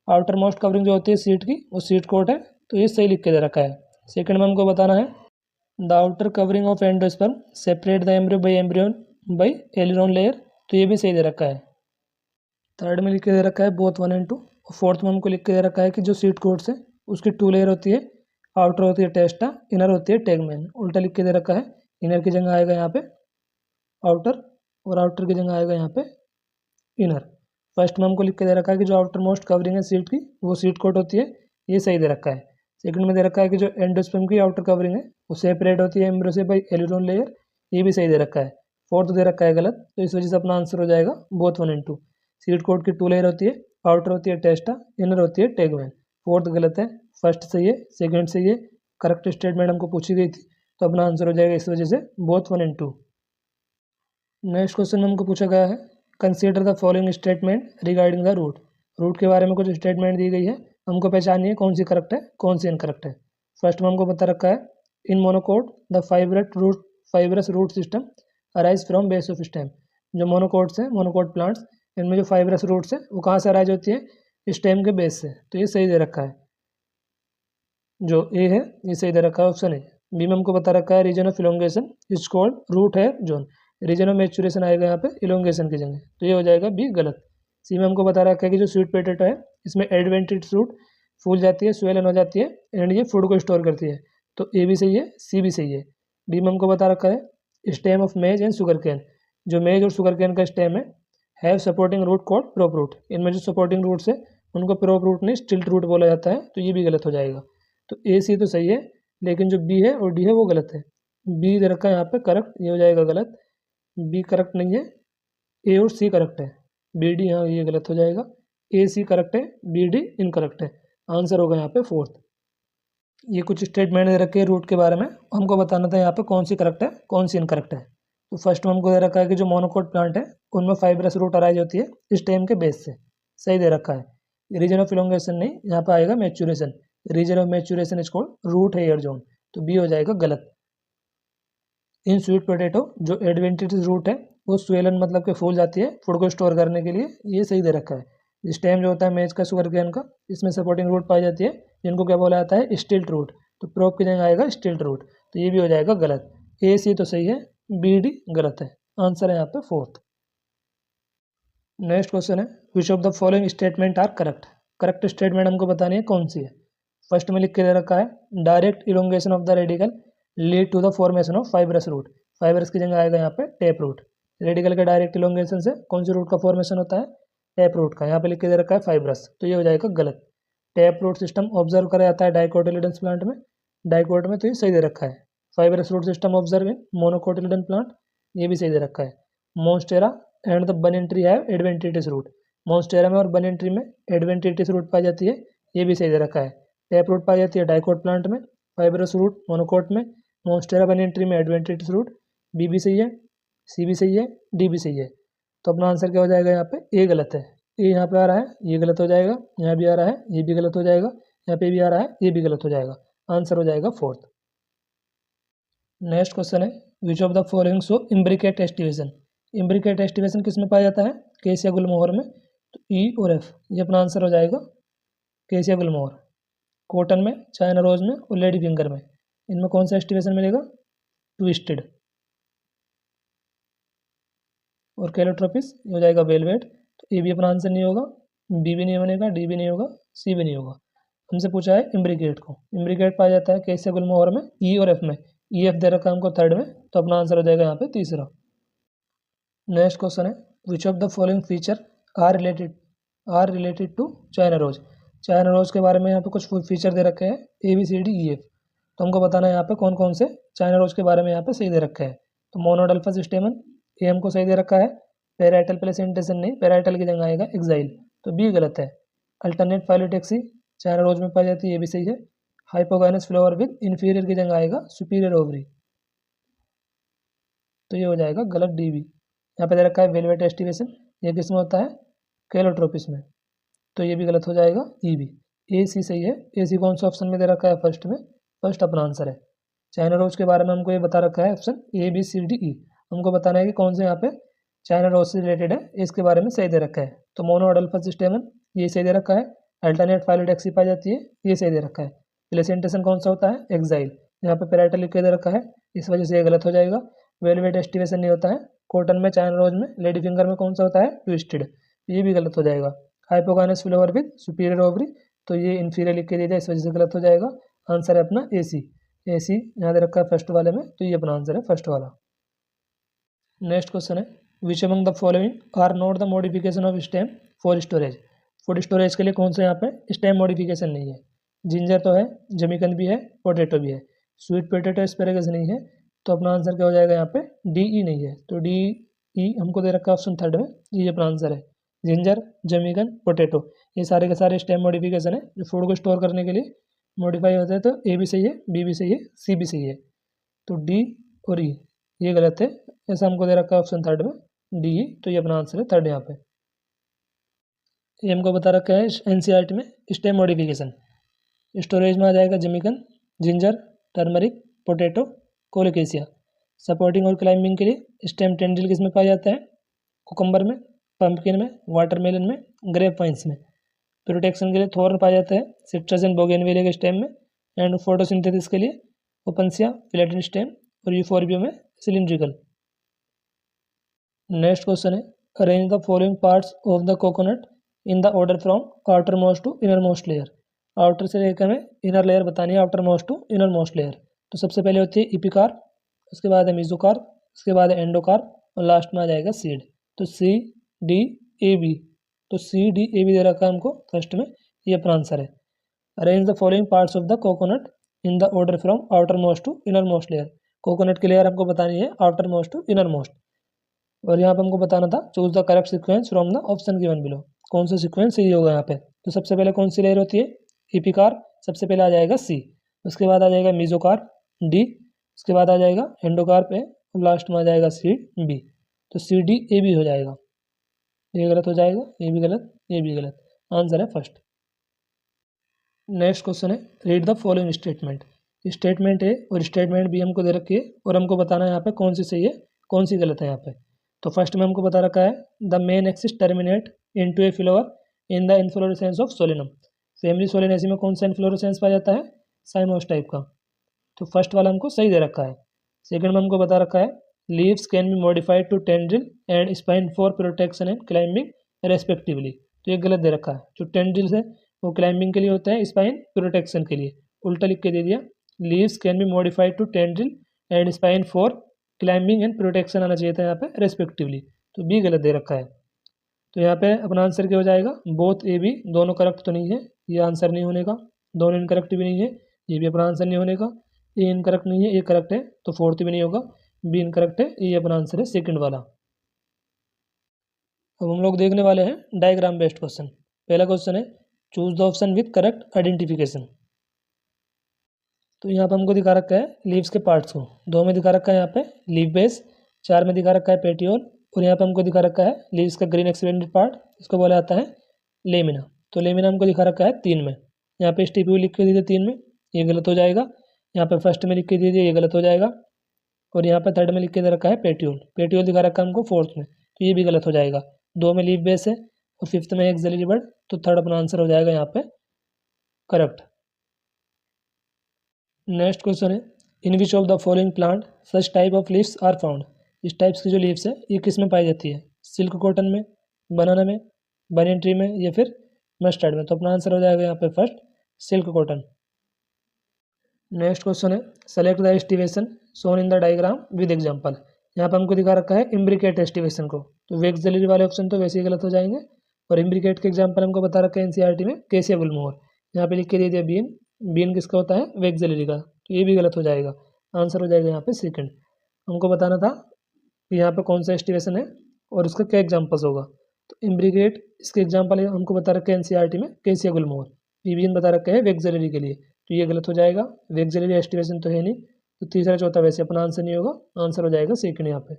[SPEAKER 1] Outermost covering जो होती है सीट की वो सीट कोट है, तो ये सही लिख के दे रखा है। सेकंड में हमको बताना है the outer covering of endosperm separate the embryo by aleurone layer, तो ये भी सही दे रखा है। थर्ड में लिख के दे रखा है बोथ 1 and 2। और फोर्थ में हमको लिख के दे रखा है कि जो सीट कोट्स है उसकी 2 लेयर होती है, आउटर होती है टेस्टा, इनर होती है टेगमेन। उल्टा लिख के दे रखा है, इनर की जगह आएगा यहाँ पे आउटर और आउटर की जगह आएगा यहाँ पे इनर। फर्स्ट में हमको लिख के दे रखा है कि जो आउटर मोस्ट कवरिंग है सीट की वो सीट कोट होती है, ये सही दे रखा है। सेकंड में दे रखा है कि जो एंडोस्पर्म की आउटर कवरिंग है वो सेपरेट होती है एम्ब्रियो से बाय एलिरॉन लेयर, ये भी सही दे रखा है। फोर्थ दे रखा है गलत, तो इस वजह से अपना आंसर हो जाएगा बोथ 1 and 2। सीट कोट की 2 लेयर होती है, आउटर होती है टेस्टा, इनर होती है टेगमेन। फोर्थ गलत है, फर्स्ट सही है, सेकंड सही है। करेक्ट स्टेटमेंट हमको पूछी गई थी, तो अपना आंसर हो जाएगा इस वजह से बोथ 1 and 2। नेक्स्ट क्वेश्चन में हमको पूछा गया है consider the following statement regarding the root. Root के बारे में कुछ स्टेटमेंट दी गई है, हमको पहचानिए कौन सी करेक्ट है कौन सी इनकरेक्ट है। फर्स्ट में हमको बता रखा है in monocot the fibrous root system arise from base of stem. जो मोनोकोट्स हैं, मोनोकोट प्लांट्स, इनमें जो फाइबरस रूट्स है वो कहाँ से अराइज होती है? स्टेम के बेस से, तो ये सही दे रखा है। जो ए है ये सही दे रखा है, ऑप्शन ए। बी में हमको बता रखा है region of elongation is called root hair zone. Region of maturation आएगा यहाँ पे इलोंगेशन की जगह, तो ये हो जाएगा बी गलत। सी में हमको बता रखा है कि जो स्वीट पोटैटो है इसमें एडवेंटिज रूट फूल जाती है, स्वेलन हो जाती है एंड ये फूड को स्टोर करती है। तो ए भी सही है, सी भी सही है। डी में हमको बता रखा है stem of maize and sugar cane, जो मेज और शुगर कैन का स्टेम है have supporting root called prop root. इनमें जो सपोर्टिंग रूट्स है उनको प्रोप रूट नहीं स्टिल्ट रूट बोला जाता है, तो ये भी गलत हो जाएगा। तो ए सी तो सही है, लेकिन जो बी है और डी है वो गलत है। बी दे रखा है यहाँ पे करेक्ट, ये हो जाएगा गलत। बी करेक्ट नहीं है, ए और सी करेक्ट है। बी डी यहाँ ये गलत हो जाएगा। ए सी करेक्ट है, बी डी इनकरेक्ट है। आंसर होगा यहाँ पे फोर्थ। ये कुछ स्टेटमेंट दे रखे हैं रूट के बारे में, हमको बताना था यहाँ पे कौन सी करेक्ट है कौन सी इनकरेक्ट है। तो फर्स्ट में हमको दे रखा है कि जो मोनोकोट प्लांट है उनमें फाइब्रस रूट अराइज होती है स्टेम के बेस से, सही दे रखा है। रीजन ऑफ इलोंगेशन नहीं, यहाँ पे आएगा maturation. Region of maturation is called root hair zone, तो बी हो जाएगा गलत। इन स्वीट पोटैटो जो एडवेंटिज रूट है वो स्वेलन मतलब के फूल जाती है फूड को स्टोर करने के लिए, ये सही दे रखा है। स्टेम जो होता है मेज का शुगर केन का, इसमें सपोर्टिंग रूट पाई जाती है जिनको क्या बोला जाता है स्टिल्ट रूट, तो प्रोप की जगह आएगा स्टिल्ट रूट, तो ये भी हो जाएगा गलत। ए सी तो सही है, बी डी गलत है। आंसर है यहाँ पे फोर्थ। नेक्स्ट क्वेश्चन है which of the following statement are correct. Correct statement हमको बतानी है कौन सी है। फर्स्ट में लिख के दे रखा है direct elongation of the radicle lead to the formation of fibrous root. Fibrous की जगह आएगा यहाँ पे टेप रूट। रेडिकल के डायरेक्ट इलोंगेशन से कौन सी रूट का फॉर्मेशन होता है, टेप रूट का। यहाँ पे लिख के दे रखा है फाइब्रस, तो ये हो जाएगा गलत। टेप रूट सिस्टम ऑब्जर्व करा जाता है डाइकोटिलिडन्स प्लांट में, डाइकोट में, तो ये सही दे रखा है। Fibrous root system observe in monocotyledon plant, ये भी सही दे रखा है। Monstera and the banyan tree have adventitious root. Monstera में और बनियन ट्री में एडवेंटिटिस रूट पाई जाती है, ये भी सही दे रखा है। टेप रूट पाई जाती है डाइकोट प्लांट में, फाइब्रस रूट मोनोकोट में, मॉन्स्टेरा बनियन ट्री में एडवेंटिटिस रूट। बी भी सही है, सी भी सही है, डी भी सही है। तो अपना आंसर क्या हो जाएगा यहाँ पे, ए गलत है। ए यहाँ पे आ रहा है, ये गलत हो जाएगा। यहाँ भी आ रहा है, ये भी गलत हो जाएगा। यहाँ पे भी आ रहा है, ये भी गलत हो जाएगा। आंसर हो जाएगा फोर्थ। नेक्स्ट क्वेश्चन है which of the following show imbricate aestivation. Imbricate aestivation किस में पाया जाता है, केसिया गुलमोहर में, तो ई और एफ ये अपना आंसर हो जाएगा केसिया गुलमोहर। कॉटन में, चाइना रोज में और लेडी फिंगर में, इनमें कौन सा एस्टिवेशन मिलेगा, ट्विस्टेड। और कैलोट्रोपिस ये हो जाएगा वेलवेट, तो ए भी अपना आंसर नहीं होगा, बी भी नहीं बनेगा, डी भी नहीं होगा, सी भी नहीं होगा। हमसे पूछा है इम्ब्रिकेट को। इम्ब्रिकेट पाया जाता है केसिया गुलमोहर में, ई और एफ में। ई एफ दे रखा है हमको थर्ड में, तो अपना आंसर हो जाएगा यहाँ पे तीसरा। नेक्स्ट क्वेश्चन है which of the following feature are related to China rose. China rose के बारे में यहाँ पे कुछ फीचर दे रखे हैं A B C D E F, तो हमको बताना है यहाँ पे कौन कौन से चाइना रोज के बारे में यहाँ पे सही दे रखे हैं। तो मोनोडल्फस स्टेमन ए हमको सही दे रखा है। पेराइटल प्लेसेंटेशन नहीं, पेराइटल की जगह आएगा एक्साइल, तो बी गलत है। अल्टरनेट फाइलोटेक्सी चाइना रोज में पाई जाती है, ये भी सही है। हाइपोगाइनस फ्लावर विद इन्फीरियर की जगह आएगा सुपीरियर ओवरी, तो ये हो जाएगा गलत, डी बी। यहाँ पे दे रखा है वेलवेट एस्टिवेशन, ये किस में होता है, कैलोट्रोपिस में, तो ये भी गलत हो जाएगा, ई बी। ए सी सही है। ए सी कौन सा ऑप्शन में दे रखा है, फर्स्ट में, फर्स्ट अपना आंसर है। चाइना रोज के बारे में हमको ये बता रखा है option A B C D E, हमको बताना है कि कौन से यहाँ पे चाइना रोज से रिलेटेड है, इसके बारे में सही दे रखा है। तो मोनोअडल्फस स्टेमन ये सही दे रखा है। अल्टरनेट फाइलोडेक्सी पाई जाती है, ये सही दे रखा है। प्लेसेंटेशन कौन सा होता है, एक्साइल, यहाँ पे पेराइटल लिख के दे रखा है, इस वजह से ये गलत हो जाएगा। वेलवेट एस्टिवेशन नहीं होता है। कॉटन में, चाइना रोज में, लेडी फिंगर में कौन सा होता है, ट्विस्टेड, ये भी गलत हो जाएगा। Hypogynous flower with superior ovary, तो ये इन्फीरियर लिख के दे दिया, इस वजह से गलत हो जाएगा। आंसर है अपना ए सी। ए सी यहाँ दे रखा है फर्स्ट वाले में, तो ये अपना आंसर है फर्स्ट वाला। नेक्स्ट क्वेश्चन है which among the following are not the modification of stem for storage. Food storage के लिए कौन सा यहाँ पे स्टेम मॉडिफिकेशन नहीं है। जिंजर तो है, जमीकंद भी है, पोटैटो भी है। स्वीट पोटैटो एस्पैरेगस नहीं है, तो अपना आंसर क्या हो जाएगा यहाँ पे, डी ई नहीं है, तो डी ई हमको दे रखा है ऑप्शन थर्ड में, ये अपना आंसर है। जिंजर, जमीकन, पोटैटो ये सारे के सारे स्टेम मॉडिफिकेशन है जो फूड को स्टोर करने के लिए मॉडिफाई होते हैं। तो ए भी सही है, बी भी सही है, सी भी सही है, तो डी और ई ये गलत है। ऐसा हमको दे रखा है ऑप्शन थर्ड में, डी ई, तो ये अपना आंसर है थर्ड यहाँ पे। ये हमको बता रखा है एनसीईआरटी में स्टेम मॉडिफिकेशन। स्टोरेज में आ जाएगा जमीकन, ginger, turmeric, potato, colocasia. Supporting और क्लाइंबिंग के लिए स्टेम टेंड्रिल किस में पाया जाता है, कुकम्बर में, पंपकिन में, वाटरमेलन में, ग्रेप वाइन्स में। प्रोटेक्शन के लिए थोर्न पाया जाता है सिट्रस एंड बोगेनविलिया के स्टेम में। एंड फोटोसिंथेसिस के लिए ओपनसिया, फ्लैटेन स्टेम और यूफोर्बिया में सिलिंड्रिकल। नेक्स्ट क्वेश्चन है arrange the following parts of the coconut in the order from outermost to innermost layer. Outer से लेकर हमें इनर लेयर बतानी है, outermost to innermost layer. तो सबसे पहले होती है इपिकार, उसके बाद है मीजोकार, उसके बाद है एंडोकार और लास्ट में आ जाएगा सीड। तो सी डी ए बी, तो सी डी ए बी दे रखा है हमको फर्स्ट में, ये अपना आंसर है। Arrange the following parts of the coconut in the order from outermost to innermost layer. Coconut की लेयर हमको बतानी है outermost to innermost, और यहाँ पे हमको बताना था choose the correct sequence from the option given below. कौन सा सीक्वेंस सही होगा यहाँ पे। तो सबसे पहले कौन सी लेयर होती है, इपिकार, सबसे पहले आ जाएगा सी, उसके बाद आ जाएगा मीजोकार डी, उसके बाद आ जाएगा एंडोकार पे और लास्ट में आ जाएगा सी बी। तो सी डी ए बी हो जाएगा, ये गलत हो जाएगा, ये भी गलत, ये भी गलत, आंसर है फर्स्ट। नेक्स्ट क्वेश्चन है read the following statement. Statement A और स्टेटमेंट बी हमको दे रखी है और हमको बताना है यहाँ पे कौन सी सही है कौन सी गलत है यहाँ पे। तो फर्स्ट में हमको बता रखा है the main axis terminate into a flower in the inflorescence of Solanum. Family Solanaceae में कौन सा इन्फ्लोरेसेंस पाया जाता है, साइमोस टाइप का। तो फर्स्ट वाला हमको सही दे रखा है। सेकंड में हमको बता रखा है leaves can be modified to tendril and spine for protection and climbing respectively. तो ये गलत दे रखा है, जो टेंड्रिल्स है वो क्लाइंबिंग के लिए होता है, स्पाइन प्रोटेक्शन के लिए। उल्टा लिख के दे दिया, leaves can be modified to tendril and spine for climbing and protection आना चाहिए था यहाँ पे रेस्पेक्टिवली। तो बी गलत दे रखा है। तो यहाँ पे अपना आंसर क्या हो जाएगा, बोथ ए बी, दोनों करेक्ट तो नहीं है, ये आंसर नहीं होने का। दोनों इनकरेक्ट भी नहीं है, ये भी अपना आंसर नहीं होने का। ए इनकरेक्ट नहीं है, ए करेक्ट है, तो फोर्थ भी नहीं होगा। बी इनकरेक्ट है, ये अपना आंसर है सेकंड वाला। अब हम लोग देखने वाले हैं डायग्राम बेस्ड क्वेश्चन। पहला क्वेश्चन है choose the option with correct identification. तो यहाँ पे हमको दिखा रखा है लीव्स के पार्ट्स को, दो में दिखा रखा है यहाँ पे लीव बेस, चार में दिखा रखा है पेटियोल, और यहाँ पे हमको दिखा रखा है लीव्स का ग्रीन एक्सपेंडेड पार्ट, इसको बोला जाता है लेमिना। तो लेमिना हमको दिखा रखा है तीन में, यहाँ पे स्टिप्यूल लिख के दीजिए तीन में, ये गलत हो जाएगा। यहाँ पे फर्स्ट में लिख के दीजिए, ये गलत हो जाएगा। और यहाँ पे थर्ड में लिख के दे रखा है पेटियोल, पेटियोल दिखा रखा है हमको फोर्थ में, तो ये भी गलत हो जाएगा। दो में लीव बेस है और फिफ्थ में एक्सिलरी बर्ड, तो थर्ड अपना आंसर हो जाएगा यहाँ पे करेक्ट। नेक्स्ट क्वेश्चन है in which of the following plant such type of leaves are found. इस टाइप्स की जो लीव्स है ये किस में पाई जाती है, सिल्क कॉटन में, बनाना में, बनियन ट्री में, या फिर मस्टर्ड में। तो अपना आंसर हो जाएगा यहाँ पे first silk cotton. Next question है select the aestivation shown in the diagram with example. यहाँ पे हमको दिखा रखा है इम्ब्रिकेट एस्टिवेशन को, तो वेक्सिलरी वाले ऑप्शन तो वैसे ही गलत हो जाएंगे, और इम्ब्रिकेट के एग्जाम्पल हमको बता रखा है एनसीईआरटी में केसिया गुलमोहर। यहाँ पे लिख के दे दिया बीन, बीन किसका होता है, वेक्सिलरी का, तो ये भी गलत हो जाएगा। आंसर हो जाएगा यहाँ पे सेकंड। हमको बताना था कि यहाँ पे कौन सा एस्टिवेशन है और उसका क्या एग्जाम्पल्स होगा। तो इम्ब्रिकेट इसके एग्जाम्पल हमको बता रखा है एनसीईआरटी में केसिया गुलमोहर, बीन बता रखा है वेक्सिलरी के लिए, तो ये गलत हो जाएगा, वेक्सिलरी एस्टिवेशन तो है नहीं। तो तीसरा चौथा वैसे अपना आंसर नहीं होगा, आंसर हो जाएगा सेकंड यहाँ पे।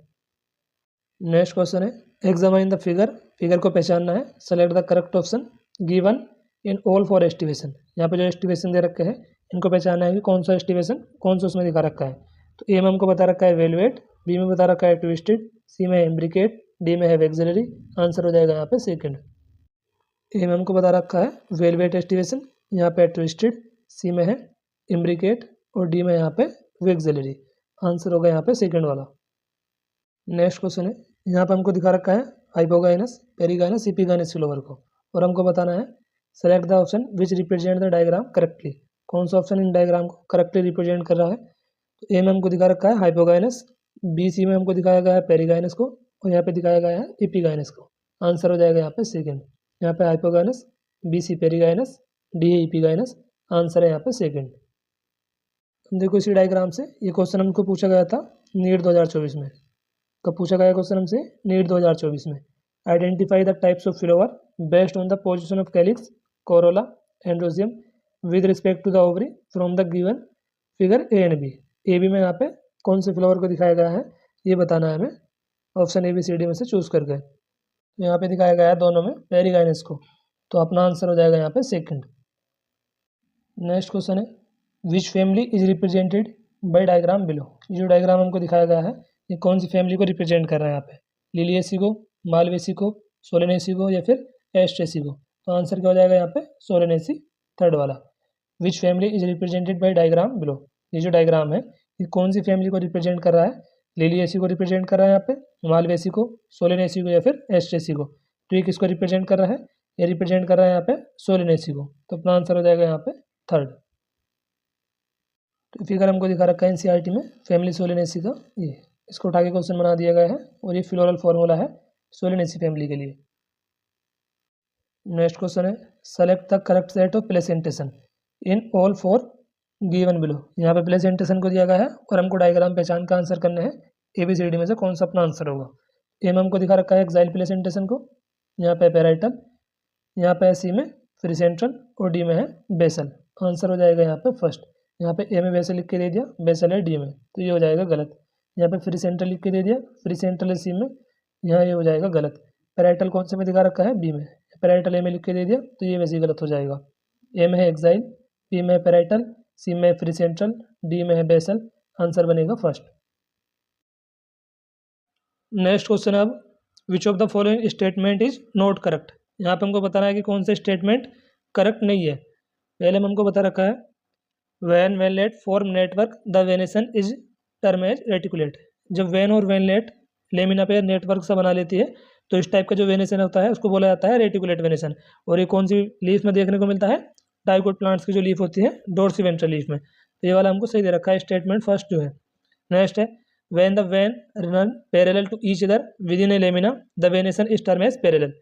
[SPEAKER 1] नेक्स्ट क्वेश्चन है एग्जामाइन द फिगर, फिगर को पहचानना है, select the correct option given in all for aestivation. यहाँ पे जो एस्टिवेशन दे रखे हैं इनको पहचानना है कि कौन सा एस्टिवेशन कौन सा उसमें दिखा रखा है। तो ए में हमको बता रखा है वेलवेट, बी में बता रखा है ट्विस्टेड, सी में है इम्ब्रिकेट, डी में है वेक्सिलरी, आंसर हो जाएगा यहाँ पे सेकंड। ए में हमको बता रखा है वेलवेट एस्टिवेशन, यहाँ पे ट्विस्टेड, सी में है इम्ब्रिकेट और डी में यहाँ पे वेक्सिलरी, आंसर होगा यहाँ पे सेकंड वाला। नेक्स्ट क्वेश्चन है यहाँ पे हमको दिखा रखा है हाइपोगाइनस, पेरिगाइनस, एपिगाइनस फ्लावर को, और हमको बताना है select the option which represent the diagram correctly. कौन सा ऑप्शन इन डायग्राम को करेक्टली रिप्रेजेंट कर रहा है। तो ए में हमको दिखा रखा है हाइपोगाइनस, बी सी में हमको दिखाया गया है पेरिगाइनस को, और यहाँ पे दिखाया गया है एपिगाइनस को, आंसर हो जाएगा यहाँ पे सेकंड। यहाँ पे hypogynous, B C perigynous, D है एपिगाइनस, आंसर है यहाँ पे सेकंड। देखो इसी डायग्राम से ये क्वेश्चन हमको पूछा गया था नीट 2024 में। कब पूछा गया क्वेश्चन हमसे, नीट 2024 में। Identify the types of flower based on the position of calyx, corolla, androecium with respect to the ovary from the given figure A and B. A B में यहाँ पे कौन से फ्लावर को दिखाया गया है ये बताना है हमें, option A B C D में से चूज करके। तो यहाँ पे दिखाया गया है दोनों में पेरिगाइनस को, तो अपना आंसर हो जाएगा यहाँ पे सेकंड। नेक्स्ट क्वेश्चन है विच family is represented by diagram below. ये जो डायग्राम हमको दिखाया गया है ये कौन सी फैमिली को रिप्रेजेंट कर रहा है यहाँ पे, लिलिएसी को, मालवेसी को, सोलेनेसी को, या फिर एस्ट्रेसी को। तो आंसर क्या हो जाएगा यहाँ पे सोलेनेसी, थर्ड वाला। विच family is represented by diagram below, ये जो डायग्राम है ये कौन सी फैमिली को रिप्रेजेंट कर रहा है, लिलिएसी को रिप्रेजेंट कर रहा है यहाँ पे, मालवेसी को, सोलेनेसी को या फिर एस्ट्रेसी को। तो ये किसको रिप्रेजेंट कर रहा है? ये रिप्रेजेंट कर रहा है यहाँ पे सोलेनेसी को। तो अपना आंसर हो जाएगा यहाँ पे थर्ड। तो फिगर हमको दिखा रखा है एनसीईआरटी में फैमिली सोलेनेसी का, ये इसको उठा के क्वेश्चन बना दिया गया है और ये फ्लोरल फॉर्मूला है सोलेनेसी फैमिली के लिए। नेक्स्ट क्वेश्चन है select the correct set of placentation in all four given below. यहाँ पे प्लेसेंटेशन को दिया गया है और हमको डायग्राम पहचान का आंसर करने हैं ABCD में से कौन सा अपना आंसर होगा। ए में हमको दिखा रखा है एक्साइल प्लेसेंटेशन को, यहाँ पे पैराइटल, यहाँ पे सी में फ्री सेंट्रल और डी में है बेसल। आंसर हो जाएगा यहाँ पे फर्स्ट। यहाँ पे ए में बेसल लिख के दे दिया, बेसल है डी में, तो ये हो जाएगा गलत। यहाँ पे फ्री सेंट्रल लिख के दे दिया, फ्री सेंट्रल है सी में, यहाँ ये हो जाएगा गलत। पैराइटल कौन से में दिखा रखा है? बी में। पैराइटल ए में लिख के दे दिया तो ये वैसे ही गलत हो जाएगा। ए में है एक्साइल, बी में है पैराइटल, सी में फ्री सेंट्रल, डी में है बेसल। आंसर बनेगा फर्स्ट। नेक्स्ट क्वेश्चन अब विच of the following statement is not correct. यहाँ पे हमको बताना है कि कौन सा स्टेटमेंट करेक्ट नहीं है। पहले में हमको बता रखा है vein veinlet form network the venation is termed as reticulate. जब वैन और वेनलेट लेमिना पे नेटवर्क सा बना लेती है तो इस टाइप का जो वेनेसन होता है उसको बोला जाता है रेटिकुलेट वेनेसन। और ये कौन सी लीफ में देखने को मिलता है? डाइकोट प्लांट्स की जो लीफ होती है डोर्सिवेंट्रल लीफ में। तो ये वाला हमको सही दे रखा है स्टेटमेंट फर्स्ट जो है। नेक्स्ट है when the vein run parallel to each other within a lamina the venation is termed as parallel।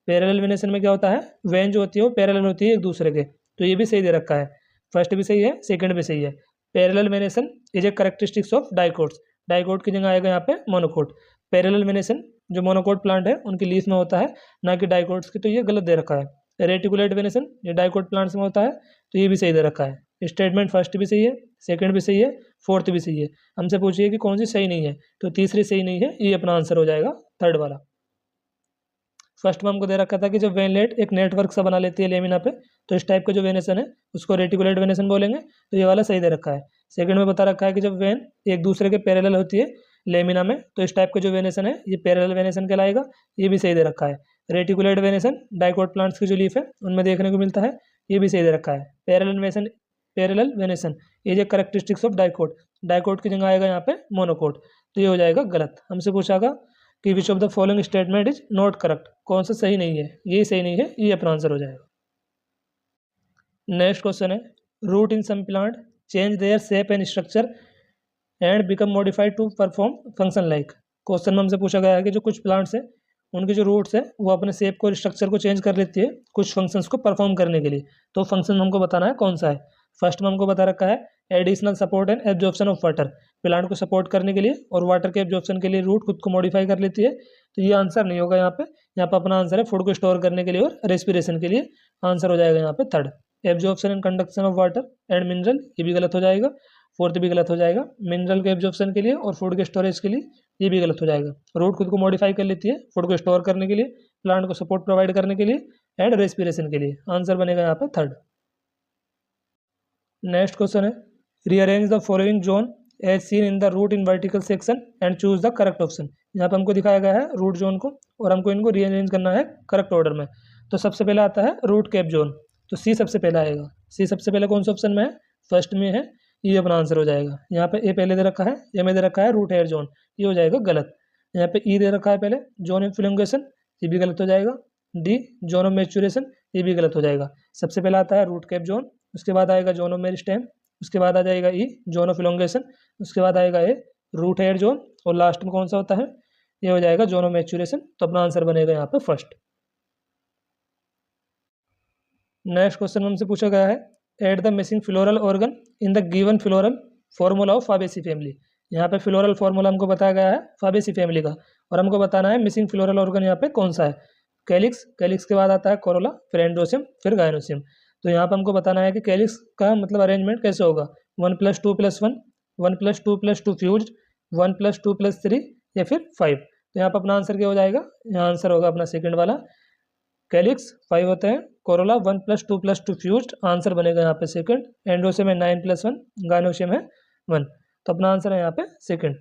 [SPEAKER 1] Parallel venation में क्या होता है? वेन जो होती है वो पैरेलल होती है एक दूसरे के। तो ये भी सही दे रखा है, फर्स्ट भी सही है, सेकंड भी सही है। Parallel venation is a characteristics of dicots. Dicot की जगह आएगा यहाँ पे मोनोकोट। पैरेलल वेनेसन जो मोनोकोट प्लांट है उनकी लीफ में होता है, ना कि डाइकोट्स की। तो ये गलत दे रखा है। रेटिकुलेट वेनेसन ये डाइकोट प्लांट्स में होता है, तो ये भी सही दे रखा है। स्टेटमेंट फर्स्ट भी सही है, सेकंड भी सही है, फोर्थ भी सही है। हमसे पूछिए कि कौन सी सही नहीं है, तो तीसरी सही नहीं है, ये अपना आंसर हो जाएगा थर्ड वाला। फर्स्ट में हमको दे रखा था कि जब वेनलेट एक नेटवर्क सा बना लेती है लेमिना पे तो इस टाइप का जो वेनेसन है उसको रेटिकुलेट वेनेसन बोलेंगे, तो ये वाला सही दे रखा है। सेकंड में बता रखा है कि जब वेन एक दूसरे के पैरेलल होती है लेमिना में तो इस टाइप का जो वेनेसन है ये पैरेलल वेनेसन कहलाएगा, ये भी सही दे रखा है। रेटिकुलेट वेनेसन डाइकोट प्लांट्स की जो लीफ है उनमें देखने को मिलता है, ये भी सही दे रखा है। पैरेलल वेनेसन ये जो कैरेक्टरिस्टिक्स ऑफ डाइकोट, डाइकोट की जगह आएगा यहाँ पे मोनोकोट, तो ये हो जाएगा गलत। हमसे पूछागा कि विच of the following statement is not correct, कौन सा सही नहीं है, ये सही नहीं है, ये अपना आंसर हो जाएगा। नेक्स्ट क्वेश्चन है root in some plant change their shape and structure and become modified to perform function like. Question में हमसे पूछा गया है कि जो कुछ प्लांट्स है उनके जो रूट्स है वो अपने शेप को और स्ट्रक्चर को चेंज कर लेती है कुछ फंक्शंस को परफॉर्म करने के लिए। तो फंक्शन हमको बताना है कौन सा है। फर्स्ट में हमको बता रखा है additional support and absorption of water. Plant को सपोर्ट करने के लिए और वाटर के एब्जॉर्प्शन के लिए रूट खुद को मॉडिफाई कर लेती है, तो ये आंसर नहीं होगा यहाँ पे। यहाँ पे अपना आंसर है फूड को स्टोर करने के लिए और रेस्पिरेशन के लिए। आंसर हो जाएगा यहाँ पे third. Absorption and conduction of water and mineral, ये भी गलत हो जाएगा। फोर्थ भी गलत हो जाएगा। मिनरल के एब्जॉर्प्शन के लिए और फूड के स्टोरेज के लिए, ये भी गलत हो जाएगा। रूट खुद को मॉडिफाई कर लेती है फूड को स्टोर करने के लिए, प्लांट को सपोर्ट प्रोवाइड करने के लिए एंड रेस्पिरेशन के लिए। आंसर बनेगा यहाँ पे थर्ड। नेक्स्ट क्वेश्चन है rearrange the following zone as seen in the root in vertical section and choose the correct option. यहाँ पे हमको दिखाया गया है रूट जोन को और हमको इनको रीअरेंज करना है करेक्ट ऑर्डर में। तो सबसे पहले आता है रूट कैप जोन, तो सी सबसे पहला आएगा। सी सबसे पहले कौन सा ऑप्शन में है? फर्स्ट में है, ये अपना आंसर हो जाएगा। यहाँ पे ए पहले दे रखा है, ए में दे रखा है रूट हेयर जोन, ये हो जाएगा गलत। यहाँ पे ई दे रखा है पहले जोन ऑफ इलॉन्गेशन, ये भी गलत हो जाएगा। डी जोन ऑफ मैच्योरेशन, ये भी गलत हो जाएगा। सबसे पहला आता है रूट कैप जोन, उसके बाद आएगा जोन ऑफ मेरिस्टेम, उसके बाद आ जाएगा ई जोन ऑफ इलॉन्गेशन, उसके बाद आएगा ए रूट हेयर जोन और लास्ट में कौन सा होता है? ये हो जाएगा जोन ऑफ मैच्योरेशन। तो अपना आंसर बनेगा यहाँ पे फर्स्ट। नेक्स्ट क्वेश्चन हमसे पूछा गया है add the missing floral organ in the given floral formula of Fabaceae family. यहाँ पे फ्लोरल फॉर्मूला हमको बताया गया है फाबेसी फैमिली का और हमको बताना है मिसिंग फ्लोरल ऑर्गन यहाँ पे कौन सा है। कैलिक्स, कैलिक्स के बाद आता है कोरोला, फिर एंड्रोसियम, फिर गायनोसियम। तो यहाँ पे हमको बताना है कि कैलिक्स का मतलब अरेंजमेंट कैसे होगा, 1+2+1, 1+2+2 फ्यूज्ड, 1+2+3 या फिर 5। तो यहाँ पर अपना आंसर क्या हो जाएगा? यहाँ आंसर होगा अपना सेकंड वाला। कैलिक्स 5 होते हैं, कोरोला 1+2+2 फ्यूज्ड, आंसर बनेगा यहाँ पे सेकंड। एंड्रोसियम है 9+1, गायनोसियम है 1, तो अपना आंसर है यहाँ पे सेकंड।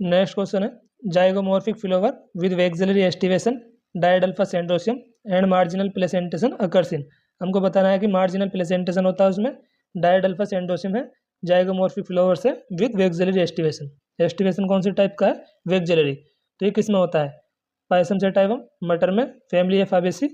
[SPEAKER 1] नेक्स्ट क्वेश्चन है zygomorphic flower with vexillary aestivation डायडल्फस androecium and marginal placentation occurs in. हमको बताना है कि मार्जिनल प्लेसेंटेशन होता है उसमें, डायडल्फस एंड्रोसियम है, जाइगोमॉर्फिक फ्लावर्स है विद वेक्सिलरी एस्टिवेशन। एस्टिवेशन कौन सी टाइप का है? वेक्सिलरी। तो ये किस में होता है? पायसम सेटाइवम, मटर में, फैमिली है फाबेसी।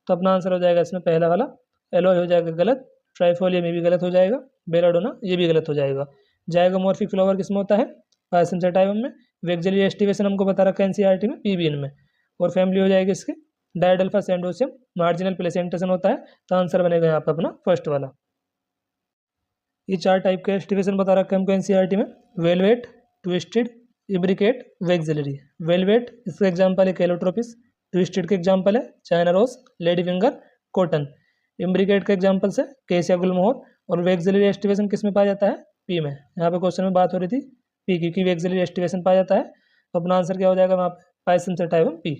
[SPEAKER 1] तो अपना आंसर हो जाएगा इसमें पहला वाला। एलोय हो जाएगा गलत, ट्राइफोलियम ये भी गलत हो जाएगा, बेलाडोना ये भी गलत हो जाएगा। जाइगोमॉर्फिक फ्लावर किस में होता है? पायसम सेटाइवम में। वेक्सिलरी एस्टिवेशन हमको बता रखा है एनसीईआरटी में, पीबीएन में। और फैमिली हो जाएगी इसके डायडल्फा सेंडोसियम, मार्जिनल प्लेसेंटेशन होता है। तो आंसर बनेगा यहाँ पे अपना फर्स्ट वाला। ये 4 टाइप के एस्टिवेशन बता रखा है हमको एनसीईआरटी में, valvate, twisted, imbricate, vexillary. Valvate इसका एग्जाम्पल है कैलोट्रोपिस, ट्विस्टेड के एग्जाम्पल है China rose, lady finger, cotton. Imbricate के एग्जाम्पल से केसिया गुलमोहर। और वेक्सिलरी एस्टिवेशन किस में पाया जाता है? पी में। यहाँ पे क्वेश्चन में बात हो रही थी पी की, कि वेक्सिलरी एस्टिवेशन पाया जाता है। तो अपना आंसर क्या हो जाएगा वहाँ पे? Payasam sativum P.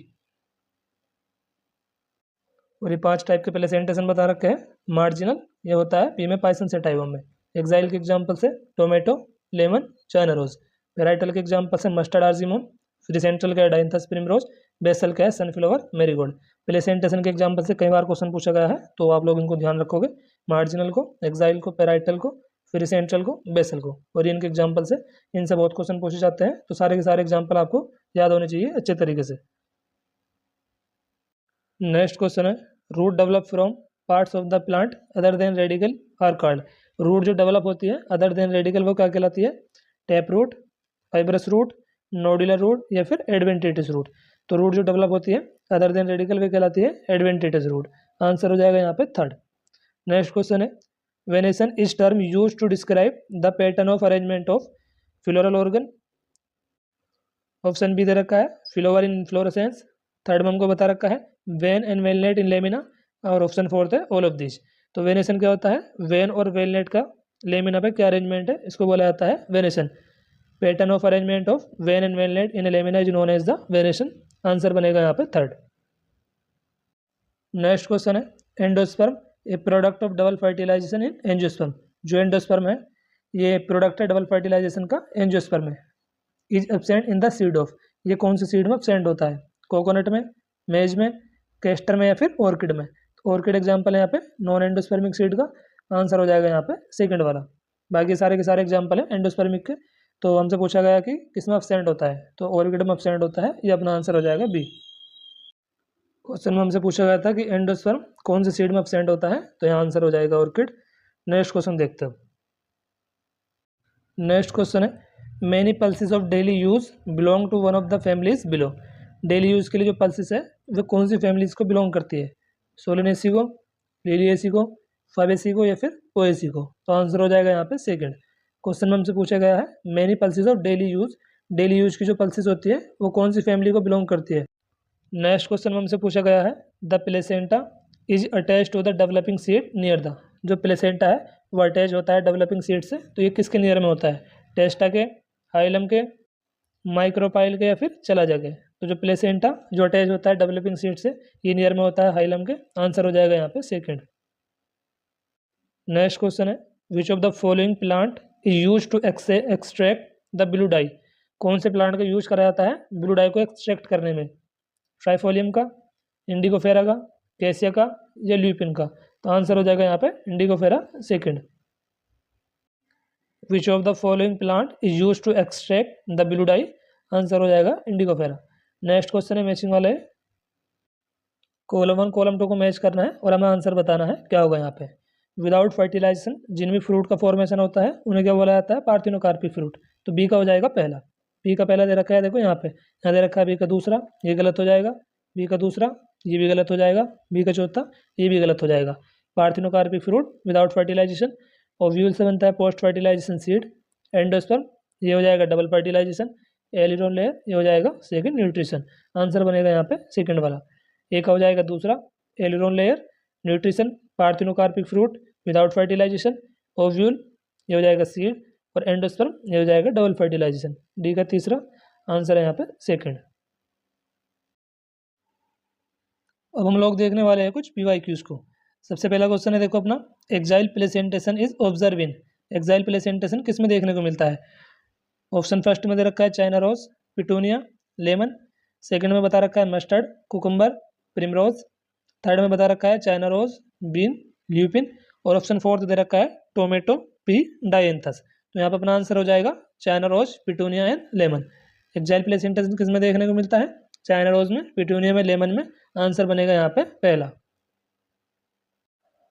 [SPEAKER 1] और ये 5 टाइप के प्लेसेंटेशन बता रखे हैं। मार्जिनल ये होता है पी में, पायसम सेटाइवम में। एक्साइल के एग्जाम्पल से tomato, lemon, China rose. Parietal के एग्जाम्पल से मस्टर्ड आर्जिमोन, फ्रीसेंट्रल का है डायंथस प्रिमरोज, बेसल का है सनफ्लावर मेरीगोल्ड। प्लेसेंटेशन के एग्जाम्पल से कई बार क्वेश्चन पूछा गया है, तो आप लोग इनको ध्यान रखोगे। मार्जिनल को, एक्साइल को, पेराइटल को, फ्रीसेंट्रल को, बेसल को। और इनके एग्जाम्पल से इनसे बहुत क्वेश्चन पूछे जाते हैं, तो सारे के सारे एग्जाम्पल आपको याद होने चाहिए अच्छे तरीके से। नेक्स्ट क्वेश्चन है, root develop from parts of the plant other than radical are called. Root जो डेवलप होती है अदर देन रेडिकल वो क्या कहलाती है? Tap root, fibrous root, nodular root या फिर एडवेंटिटिस रूट। तो रूट जो डेवलप होती है अदर देन रेडिकल वे कहलाती है एडवेंटिटिस रूट। आंसर हो जाएगा यहाँ पे थर्ड। नेक्स्ट क्वेश्चन है, venation is term use to describe the pattern of arrangement of floral organ. Option B दे रखा है फ्लोवर इन इन्फ्लोरेसेंस। थर्ड में हमको बता रखा है वेन एंड वेलनेट इन लेमिना। और ऑप्शन फोर्थ है ऑल ऑफ दिस। तो वेनेशन क्या होता है? वेन और वेलनेट का लेमिना पे क्या अरेंजमेंट है, इसको बोला जाता है venation. Pattern of arrangement of vein and वेलनेट in lamina is known as the venation. Answer बनेगा यहाँ पे थर्ड। नेक्स्ट क्वेश्चन है, endosperm a product of double fertilization in angiosperm. जो एंडोस्पर्म है ये प्रोडक्ट है डबल फर्टिलाइजेशन का एंजियोस्पर्म में। Is absent in the seed of, ये कौन सी सीड में एब्सेंट होता है? कोकोनट में, मेज में, कैस्टर में या फिर ऑर्किड में। ऑर्किड एग्जाम्पल है यहाँ पे नॉन एंडोस्पर्मिक सीड का। आंसर हो जाएगा यहाँ पे सेकंड वाला। बाकी सारे के सारे एग्जाम्पल है एंडोस्पर्मिक के। तो हमसे पूछा गया कि किसमें एब्सेंट होता है, तो ऑर्किड में एब्सेंट होता है। ये अपना आंसर हो जाएगा बी। क्वेश्चन में हमसे पूछा गया था कि एंडोस्पर्म कौन सी सीड में एब्सेंट होता है, तो यहाँ आंसर हो जाएगा ऑर्किड। नेक्स्ट क्वेश्चन देखते हैं। नेक्स्ट क्वेश्चन है, many pulses of daily use belong to one of the families below. Daily use के लिए जो पल्सेस है वो कौन सी फैमिलीज को बिलोंग करती है? सोलेनेसी को, लिलिएसी को, फाबेसी को या फिर पोएसी को। तो आंसर हो जाएगा यहाँ पे सेकंड। क्वेश्चन में हमसे पूछा गया है many pulses of daily use, daily use की जो पल्सेस होती है वो कौन सी फैमिली को बिलोंग करती है। नेक्स्ट क्वेश्चन में हमसे पूछा गया है the placenta is attach to the developing seed near the. जो प्लेसेंटा है वो अटैच होता है डेवलपिंग सीड से, तो ये किसके नियर में होता है? टेस्टा के, हाइलम के, माइक्रोपाइल के या फिर चलाजा के। तो जो प्लेसेंटा जो अटैच होता है डेवलपिंग सीड से, ये नियर में होता है हाइलम के। आंसर हो जाएगा यहाँ पे सेकंड। नेक्स्ट क्वेश्चन है, which of the following plant is use to extract the blue dye. कौन से प्लांट का यूज करा जाता है ब्लू डाई को एक्सट्रैक्ट करने में? ट्राइफोलियम का, इंडिगोफेरा का, कैसिया का या ल्यूपिन का। तो आंसर हो जाएगा यहाँ पे indigofera second. Which of the following plant is use to extract the blue dye. Answer हो जाएगा इंडिगोफेरा। नेक्स्ट क्वेश्चन है मैचिंग वाला है, कॉलम 1 कॉलम 2 को मैच करना है और हमें आंसर बताना है क्या होगा यहाँ पे। विदाउट फर्टिलाइजेशन जिनमें फ्रूट का फॉर्मेशन होता है उन्हें क्या बोला जाता है? Parthenocarpic fruit. तो बी का हो जाएगा पहला। बी का पहला दे रखा है, देखो यहाँ पे, यहाँ दे रखा है बी का दूसरा, ये गलत हो जाएगा। बी का दूसरा, ये भी गलत हो जाएगा। बी का चौथा, ये भी गलत हो जाएगा। Parthenocarpic fruit without fertilisation. Ovule से बनता है पोस्ट फर्टिलाइजेशन सीड। एंडोस्पर्म ये हो जाएगा डबल फर्टिलाइजेशन। एलिरोन लेयर ये हो जाएगा सेकंड न्यूट्रिशन। आंसर बनेगा यहाँ पे सेकंड वाला। ए का हो जाएगा दूसरा, aleurone layer, nutrition, parthenocarpic fruit without fertilisation. Ovule ये हो जाएगा सीड और एंडोस्पर्म ये हो जाएगा डबल फर्टिलाइजेशन। डी का तीसरा आंसर है यहाँ पे सेकंड। अब हम लोग देखने वाले हैं कुछ PYQs को। सबसे पहला क्वेश्चन है देखो अपना, exile placentation is observe in. Exile placentation किस में देखने को मिलता है? ऑप्शन फर्स्ट में दे रखा है China rose, petunia, lemon. Second में बता रखा है मस्टर्ड, कुकुम्बर, प्रिमरोज। थर्ड में बता रखा है चाइना रोज, बीन, ल्यूपिन। और ऑप्शन फोर्थ दे रखा है टोमेटो, पी, डायंथस। तो यहाँ पर अपना आंसर हो जाएगा China rose, petunia and lemon. Axile placenta किस में देखने को मिलता है? चाइना रोज में, पिटूनिया में, लेमन में। आंसर बनेगा यहाँ पे पहला।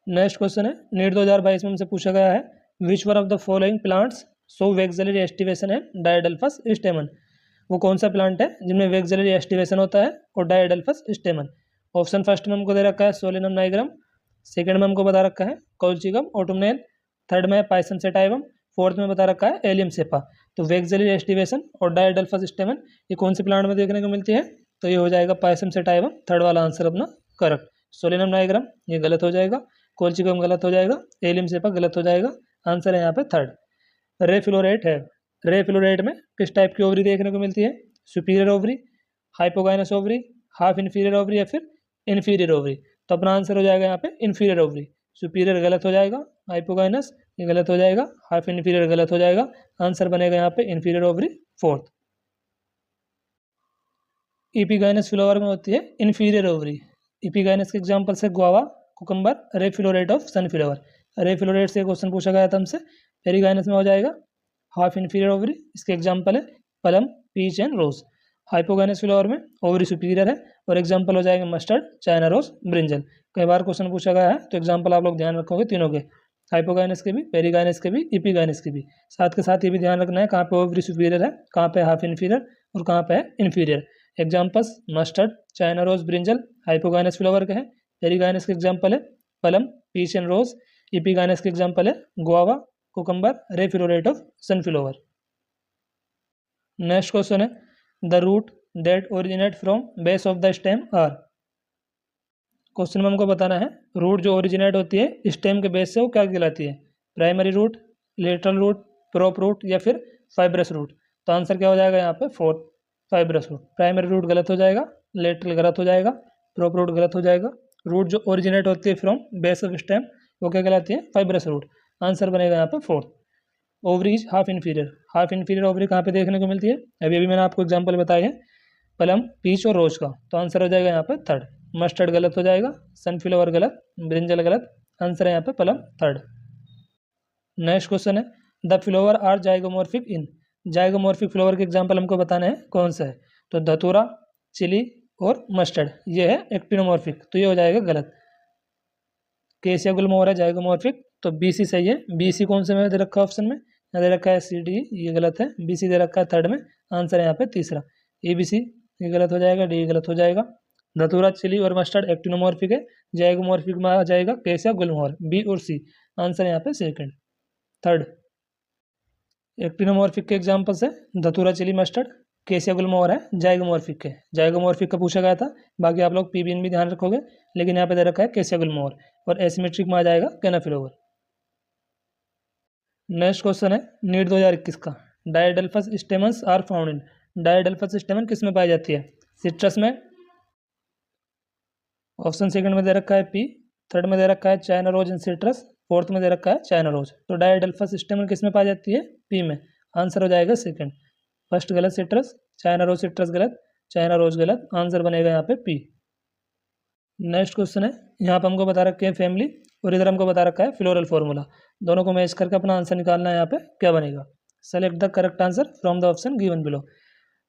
[SPEAKER 1] नेक्स्ट क्वेश्चन है नीट 2022 में हमसे पूछा गया है which one of the following plants so vexillary aestivation and डायडल्फस स्टेमन। वो कौन सा प्लांट है जिनमें वेक्सिलरी एस्टिवेशन होता है और डायडल्फस स्टेमन? ऑप्शन फर्स्ट में हमको दे रखा है सोलेनम नाइग्रम, सेकंड में हमको बता रखा है कोल्चिगम ऑटुमनेल, थर्ड में पाइसम सेटाइवम, फोर्थ में बता रखा है एलियम सेपा। तो वेक्सिलरी एस्टिवेशन और डायडल्फस स्टेमन ये कौन से प्लांट में देखने को मिलती है? तो ये हो जाएगा पाइसम सेटाइवम, थर्ड वाला आंसर अपना करेक्ट। सोलेनम नाइग्रम ये गलत हो जाएगा, कोल्चिगम गलत हो जाएगा, एलियम सेपा गलत हो जाएगा। आंसर है यहाँ पे थर्ड। रे फ्लोरेट है, रे फ्लोरेट में किस टाइप की ओवरी देखने को मिलती है? Superior ovary, hypogynous ovary, half inferior ovary या फिर इन्फीरियर ओवरी? तो अपना आंसर हो जाएगा यहाँ पे इन्फीरियर ओवरी। सुपीरियर गलत हो जाएगा, हाइपोगाइनस ये गलत हो जाएगा, हाफ इन्फीरियर गलत हो जाएगा। आंसर बनेगा यहाँ पे inferior ovary fourth. Epigynous flower में होती है इन्फीरियर ओवरी। इपिगाइनस के एग्जाम्पल से guava, cucumber, ray floret of sunflower. Ray floret से क्वेश्चन पूछा गया था हमसे। पेरिगाइनस में हो जाएगा हाफ इन्फीरियर ओवरी, इसके एग्जाम्पल है plum, peach and rose. Hypogynous flower में ओवरी सुपीरियर है और एग्जाम्पल हो जाएगा मस्टर्ड, चाइना रोज, ब्रिंजल। कई बार क्वेश्चन पूछा गया है तो एग्जाम्पल आप लोग ध्यान रखोगे तीनों के, हाइपोगाइनस के भी, पेरिगाइनस के भी, इपिगाइनस के भी। साथ के साथ ये भी ध्यान रखना है कहाँ पे ओवरी सुपीरियर है, कहाँ पे हाफ इन्फीरियर और कहाँ पे है inferior. Examples mustard, China rose, brinjal hypogynous flower के हैं। पेरिगाइनस के एग्जाम्पल है plum, peach and rose. Epigynous के एग्जाम्पल है guava, cucumber, ray floret of sunflower. Next question है the root that originate from base of the stem are. Question में हमको बताना है रूट जो ओरिजिनेट होती है स्टेम के बेस से वो क्या कहलाती है? Primary root, lateral root, prop root या फिर फाइब्रस रूट? तो आंसर क्या हो जाएगा यहाँ पे fourth, fibrous root. Primary root गलत हो जाएगा, लेटरल गलत हो जाएगा, प्रोप रूट गलत हो जाएगा। रूट जो ओरिजिनेट होती है फ्रॉम बेस ऑफ स्टेम वो क्या कहलाती है? Fibrous root. आंसर बनेगा यहाँ पे fourth. Ovaries half inferior, half inferior ovary कहाँ पे देखने को मिलती है? अभी अभी मैंने आपको एग्जांपल बताया है पलम, पीच और रोज का। तो आंसर हो जाएगा यहाँ पे थर्ड। मस्टर्ड गलत हो जाएगा, सनफ्लावर गलत, ब्रिंजल गलत। आंसर है यहाँ पे पलम थर्ड। नेक्स्ट क्वेश्चन है the flower are zygomorphic in. Zygomorphic flower के एग्जाम्पल हमको बताना है कौन सा है? तो धतूरा, चिली और मस्टर्ड ये है एक्टिनोमॉर्फिक, तो ये हो जाएगा गलत। केसिया गुलमोहर है जाइगोमॉर्फिक, तो बीसी सही है। बीसी कौन से में दे रखा है ऑप्शन में? यहाँ दे रखा है सी डी, ये गलत है। बीसी दे रखा है थर्ड में। आंसर है यहाँ पे तीसरा, ए बी सी ये गलत हो जाएगा, डी गलत हो जाएगा। धतूरा, चिली और मस्टर्ड एक्टिनोमॉर्फिक है, जाइगोमॉर्फिक में आ जाएगा केसिया गुलमोहर, बी और सी। आंसर है यहाँ पे सेकंड, थर्ड। एक्टिनोमॉर्फिक के एग्जाम्पल्स है धतूरा, चिली, मस्टर्ड। केसिया गुलमोहर है जाइगोमॉर्फिक के, जाइगोमॉर्फिक का पूछा गया था। बाकी आप लोग पीबीएन भी ध्यान रखोगे, लेकिन यहाँ पे दे रखा है केसिया गुलमोहर और एसिमेट्रिक में आ जाएगा कैनाफ्लावर। नेक्स्ट क्वेश्चन है नीट 2021 का diadelphous stamens are found in. Diadelphous stamen किस में पाई जाती है? सिट्रस में। ऑप्शन सेकंड में दे रखा है पी, थर्ड में दे रखा है China rose in citrus, fourth में दे रखा है चाइना रोज। तो डायडल्फस स्टेमन किस में पाई जाती है? पी में। आंसर हो जाएगा सेकंड। फर्स्ट गलत, सिट्रस, चाइना रोज सिट्रस गलत, चाइना रोज गलत। आंसर बनेगा यहाँ पे पी। नेक्स्ट क्वेश्चन है यहाँ पे हमको बता रखे हैं फैमिली और इधर हमको बता रखा है फ्लोरल फार्मूला। दोनों को मैच करके अपना आंसर निकालना है। यहाँ पे क्या बनेगा? Select the correct answer from the option given below.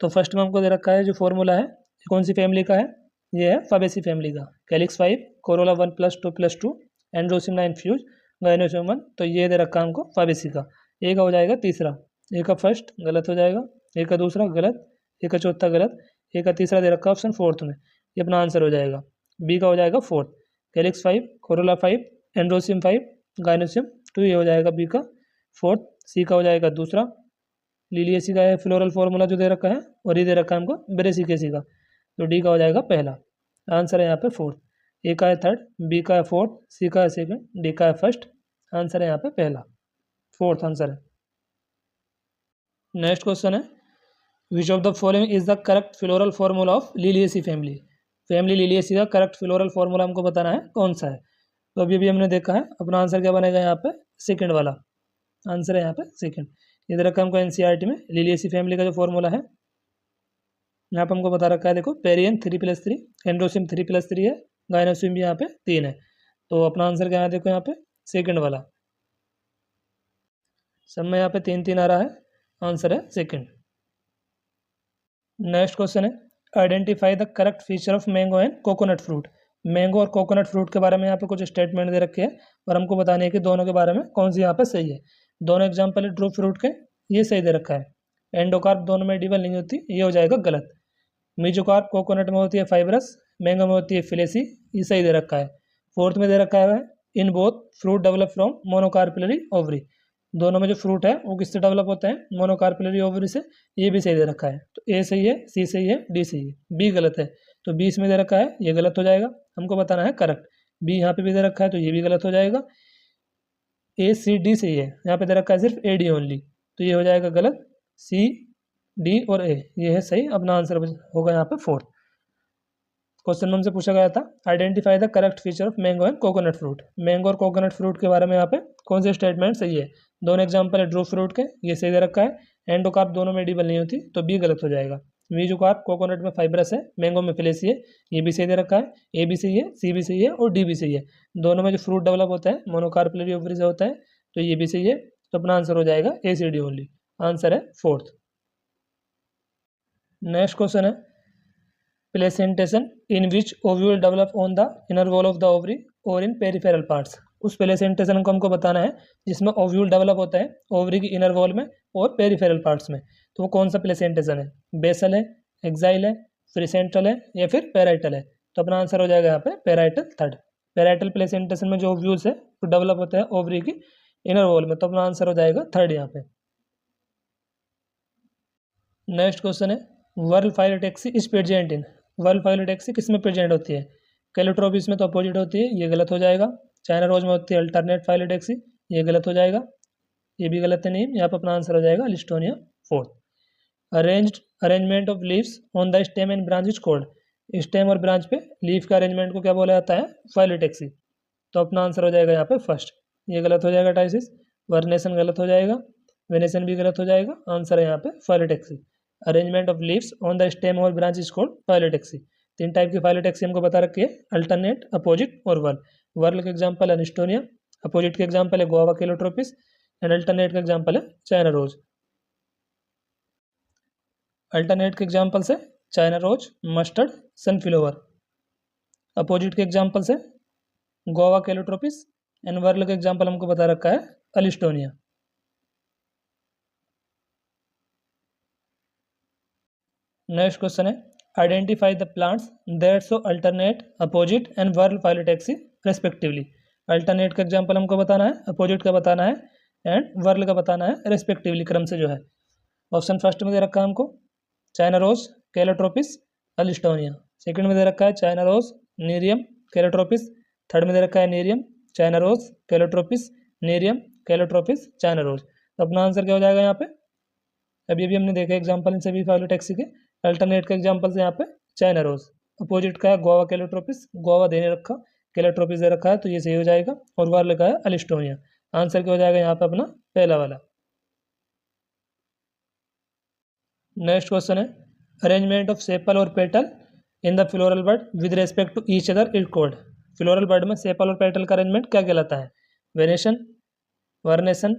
[SPEAKER 1] तो फर्स्ट में हमको दे रखा है जो फॉर्मूला है ये कौन सी फैमिली का है? ये है फाबेसी फैमिली का। Calyx 5, Corolla 1+2+2, एंड्रोसिम 9 fuse, gynoecium 1। तो ये दे रखा है हमको फाबेसी का। ए का हो जाएगा तीसरा, ए का फर्स्ट गलत हो जाएगा, ए का दूसरा गलत, ए का चौथा गलत, ए का तीसरा दे रखा है ऑप्शन फोर्थ में, ये अपना आंसर हो जाएगा। बी का हो जाएगा fourth, calyx 5, Corolla 5, androecium 5, gynoecium 2, ये हो जाएगा बी का फोर्थ। सी का हो जाएगा दूसरा, लिलिएसी का है फ्लोरल फार्मूला जो दे रखा है, और ये दे रखा है हमको बेरेसिकेसी का। तो डी का हो जाएगा पहला। आंसर है यहाँ पे फोर्थ। ए का है थर्ड, बी का है फोर्थ, सी का है सेकंड, डी का है फर्स्ट। आंसर है यहाँ पे पहला, फोर्थ आंसर है। नेक्स्ट क्वेश्चन है which of the following is the correct floral formula of Liliaceae family. Family Liliaceae का करेक्ट फ्लोरल फार्मूला हमको बताना है कौन सा है। तो अभी भी हमने देखा है, अपना आंसर क्या बनेगा यहाँ पे? सेकंड वाला आंसर है यहाँ पे सेकंड। ये दे रखा है हमको एनसीईआरटी में लिलिएसी फैमिली का जो फॉर्मूला है, यहाँ पे हमको बता रखा है देखो, पेरियन 3+3, एंड्रोसियम 3+3 है, गाइनोसियम भी यहाँ पे 3 है। तो अपना आंसर क्या है देखो यहाँ पे सेकंड वाला। सब में यहाँ पे 3 आ रहा है, आंसर है सेकंड। नेक्स्ट क्वेश्चन है identify the correct feature of mango and coconut fruit. Mango और कोकोनट फ्रूट के बारे में यहाँ पे कुछ स्टेटमेंट दे रखे हैं और हमको बताने है कि दोनों के बारे में कौन सी यहाँ पे सही है। दोनों एग्जाम्पल है ट्रू फ्रूट के, ये सही दे रखा है। एंडोकार्प दोनों में एडिबल नहीं होती, ये हो जाएगा गलत। मीजोकार्प कोकोनट में होती है फाइब्रस, मैंगो में होती है फिलेसी, ये सही दे रखा है। फोर्थ में दे रखा है in both fruit develop from monocarpillary ovary, दोनों में जो फ्रूट है वो किससे डेवलप होते हैं, मोनोकार्पिलरी ओवरी से, ये भी सही दे रखा है। तो ए सही है, सी सही है, डी सही है, बी गलत है। तो बी इसमें दे रखा है, ये गलत हो जाएगा, हमको बताना है करेक्ट। बी यहाँ पे भी दे रखा है तो ये भी गलत हो जाएगा। ए सी डी सही है, यहाँ पे दे रखा है सिर्फ ए डी ओनली, तो ये हो जाएगा गलत। सी डी और ए ये है सही, अपना आंसर होगा यहाँ पे फोर्थ। क्वेश्चन में हमसे पूछा गया था identify the correct feature of mango and coconut fruit. Mango और कोकोनट फ्रूट के बारे में यहाँ पे कौन से स्टेटमेंट सही है। दोनों एग्जांपल है ड्रू फ्रूट के, ये सही दे रखा है। एंडोकार्प दोनों में एडिबल नहीं होती, तो बी गलत हो जाएगा। मीजोकार्प कोकोनट में फाइब्रस है, मैंगो में फिलेसी है, ये भी सही दे रखा है। ए भी सही है, सी भी सही है और डी भी सही है। दोनों में जो फ्रूट डेवलप होता है मोनोकार्पिलरी ओवरी से होता है, तो ये भी सही है। तो अपना आंसर हो जाएगा ए सी डी ओनली, आंसर है फोर्थ। नेक्स्ट क्वेश्चन है placentation in which ovule develop on the inner wall of the ovary और इन पेरिफेरल पार्ट्स। उस प्लेसेंटेशन को हमको बताना है जिसमें ओव्यूल डेवलप होता है ओवरी की इनर वॉल में और पेरिफेरल पार्ट्स में। तो वो कौन सा प्लेसेंटेशन है, बेसल है, एक्साइल है, फ्रीसेंट्रल है या फिर पेराइटल है। तो अपना आंसर हो जाएगा यहाँ पे पेराइटल थर्ड। पेराइटल प्लेसेंटेशन में जो ओव्यूल्स है वो डेवलप होता है ओवरी की इनर वॉल में, तो अपना आंसर हो जाएगा थर्ड यहाँ पे। नेक्स्ट क्वेश्चन है whorl phyllotaxy is present in. Whorl phyllotaxy किस में प्रेजेंट होती है, कैलोट्रोपिस में तो अपोजिट होती है, ये गलत हो जाएगा। चाइना रोज में होती है अल्टरनेट फाइलोटैक्सी, ये गलत हो जाएगा, ये भी गलत है नहीं, यहाँ पर अपना आंसर हो जाएगा Alstonia fourth. Arrangement of leaves on the stem and branch is called. Stem और ब्रांच पे लीफ का अरेंजमेंट को क्या बोला जाता है, फाइलोटैक्सी। तो अपना आंसर हो जाएगा यहाँ पे फर्स्ट, ये गलत हो जाएगा टाइसिस। वर्नेशन गलत हो जाएगा, वेनेशन भी गलत हो जाएगा, आंसर है यहाँ पे phyllotaxy. Arrangement of leaves on the stem और branch is called phyllotaxy. 3 type की फाइलोटैक्सी हमको बता रखी है, अल्टरनेट, अपोजिट और वर्ल। वर्ल के एग्जांपल है निस्टोनिया, अपोजिट के एग्जांपल है गोवा केलोट्रोपिस एंड अल्टरनेट का एग्जांपल है चाइना रोज। अल्टरनेट के एग्जांपल्स है China rose, mustard, sunflower. Opposite के एग्जांपल्स है गोवा केलोट्रोपिस एंड वर्ल के एग्जांपल हमको बता रखा है अलिस्टोनिया। नेक्स्ट क्वेश्चन है identify the plants that show alternate, opposite and whorl phyllotaxy respectively. Alternate का एग्जांपल हमको बताना है, अपोजिट का बताना है एंड वर्ल का बताना है रेस्पेक्टिवली, क्रम से जो है। ऑप्शन फर्स्ट में दे रखा है हमको China rose, calotropis, alstonia. Second में दे रखा है China rose, nerium, calotropis. Third में दे रखा है nerium, China rose, calotropis, nerium, calotropis, China rose. तो अपना आंसर क्या हो जाएगा यहाँ पे, अभी अभी हमने देखा एग्जांपल इन सभी फाइलोटैक्सी के। अल्टरनेट का एग्जांपल से यहाँ पे चाइना रोज, अपोजिट का है गोवा केलोट्रोपिस, गोवा देने रखा, केलोट्रोपिस दे रखा है तो ये सही हो जाएगा, और वर्ल का है अलिस्टोनिया। आंसर क्या हो जाएगा यहाँ पे अपना पहला वाला। नेक्स्ट क्वेश्चन है अरेंजमेंट ऑफ सेपल और petal in the floral bud with respect to each other is called. Floral bird में सेपल और पेटल का अरेंजमेंट क्या कहलाता है, वेनेशन, वर्नेशन,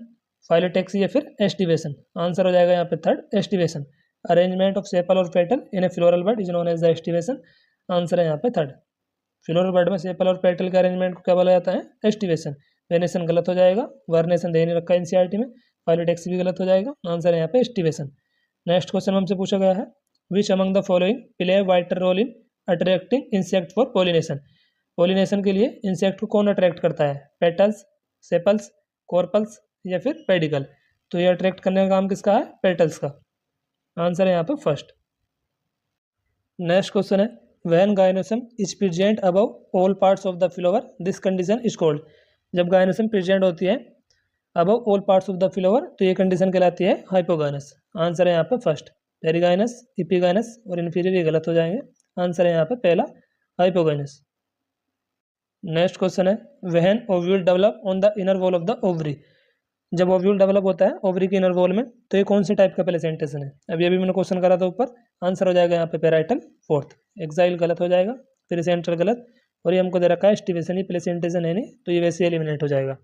[SPEAKER 1] फाइलोटैक्सी या फिर एस्टिवेशन। आंसर हो जाएगा यहाँ पे third, aestivation. Arrangement of sepal और पेटल इन ए फ्लोरल बर्ड is known as the aestivation. Answer है यहाँ पे थर्ड। फ्लोरल बर्ड में सेपल और पेटल के अरेंजमेंट को क्या बोला जाता है, एस्टिवेशन। वेनेशन गलत हो जाएगा, वर्नेशन दे नहीं रखा है एनसीईआरटी में, फाइलोटैक्सी भी गलत हो जाएगा, आंसर है यहाँ पे एस्टिवेशन। नेक्स्ट क्वेश्चन हमसे पूछा गया है which among the following play vital role in attracting insect for pollination. Pollination के लिए इंसेक्ट को कौन अट्रैक्ट करता है, पेटल्स, सेपल्स, कॉर्पल्स या फिर पेडिकल। तो ये अट्रैक्ट करने का काम किसका है, पेटल्स का। आंसर है यहाँ पे फर्स्ट। नेक्स्ट क्वेश्चन है when gynoecium is present above all parts of the flower this condition is called. जब गायनोसम प्रेजेंट होती है above all parts of the flower तो ये कंडीशन कहलाती है हाइपोगायनस। आंसर है यहाँ पे फर्स्ट। पेरिगायनस, इपिगायनस और इन्फीरियर ये गलत हो जाएंगे, आंसर है यहाँ पे पहला, हाइपोगायनस। नेक्स्ट क्वेश्चन है when ovule develop on the inner wall of the ovary. जब ओव्यूल डेवलप होता है ओवरी की इनर वॉल में तो ये कौन से टाइप का प्लेसेंटेशन है, अभी मैंने क्वेश्चन करा था ऊपर। आंसर हो जाएगा यहाँ पे पेराइटल फोर्थ। एक्साइल गलत हो जाएगा, फिर सेंट्रल गलत, और ये हमको दे रखा है एस्टिवेशन, ही प्लेसेंटेशन है नहीं तो ये वैसे एलिमिनेट हो जाएगा।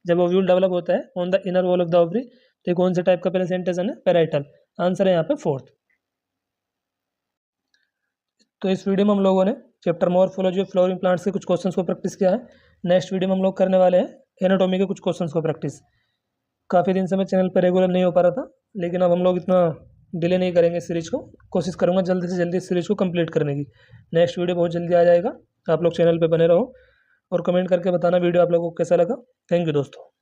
[SPEAKER 1] जब ओव्यूल डेवलप होता है on the inner wall of the ovary, तो ये कौन से टाइप का प्लेसेंटेशन है? पैराइटल। आंसर है यहाँ पे फोर्थ। तो इस वीडियो में हम लोगों ने chapter morphology of flowering plants के कुछ क्वेश्चंस को प्रैक्टिस किया है। नेक्स्ट वीडियो में हम लोग करने वाले हैं एनाटॉमी के कुछ क्वेश्चंस को प्रैक्टिस। काफ़ी दिन से मैं चैनल पर रेगुलर नहीं हो पा रहा था, लेकिन अब हम लोग इतना डिले नहीं करेंगे इस सीरीज को, कोशिश करूँगा जल्दी से जल्दी इस सीरीज को कंप्लीट करने की। नेक्स्ट वीडियो बहुत जल्दी आ जाएगा, आप लोग चैनल पे बने रहो और कमेंट करके बताना वीडियो आप लोगों को कैसा लगा। थैंक यू दोस्तों।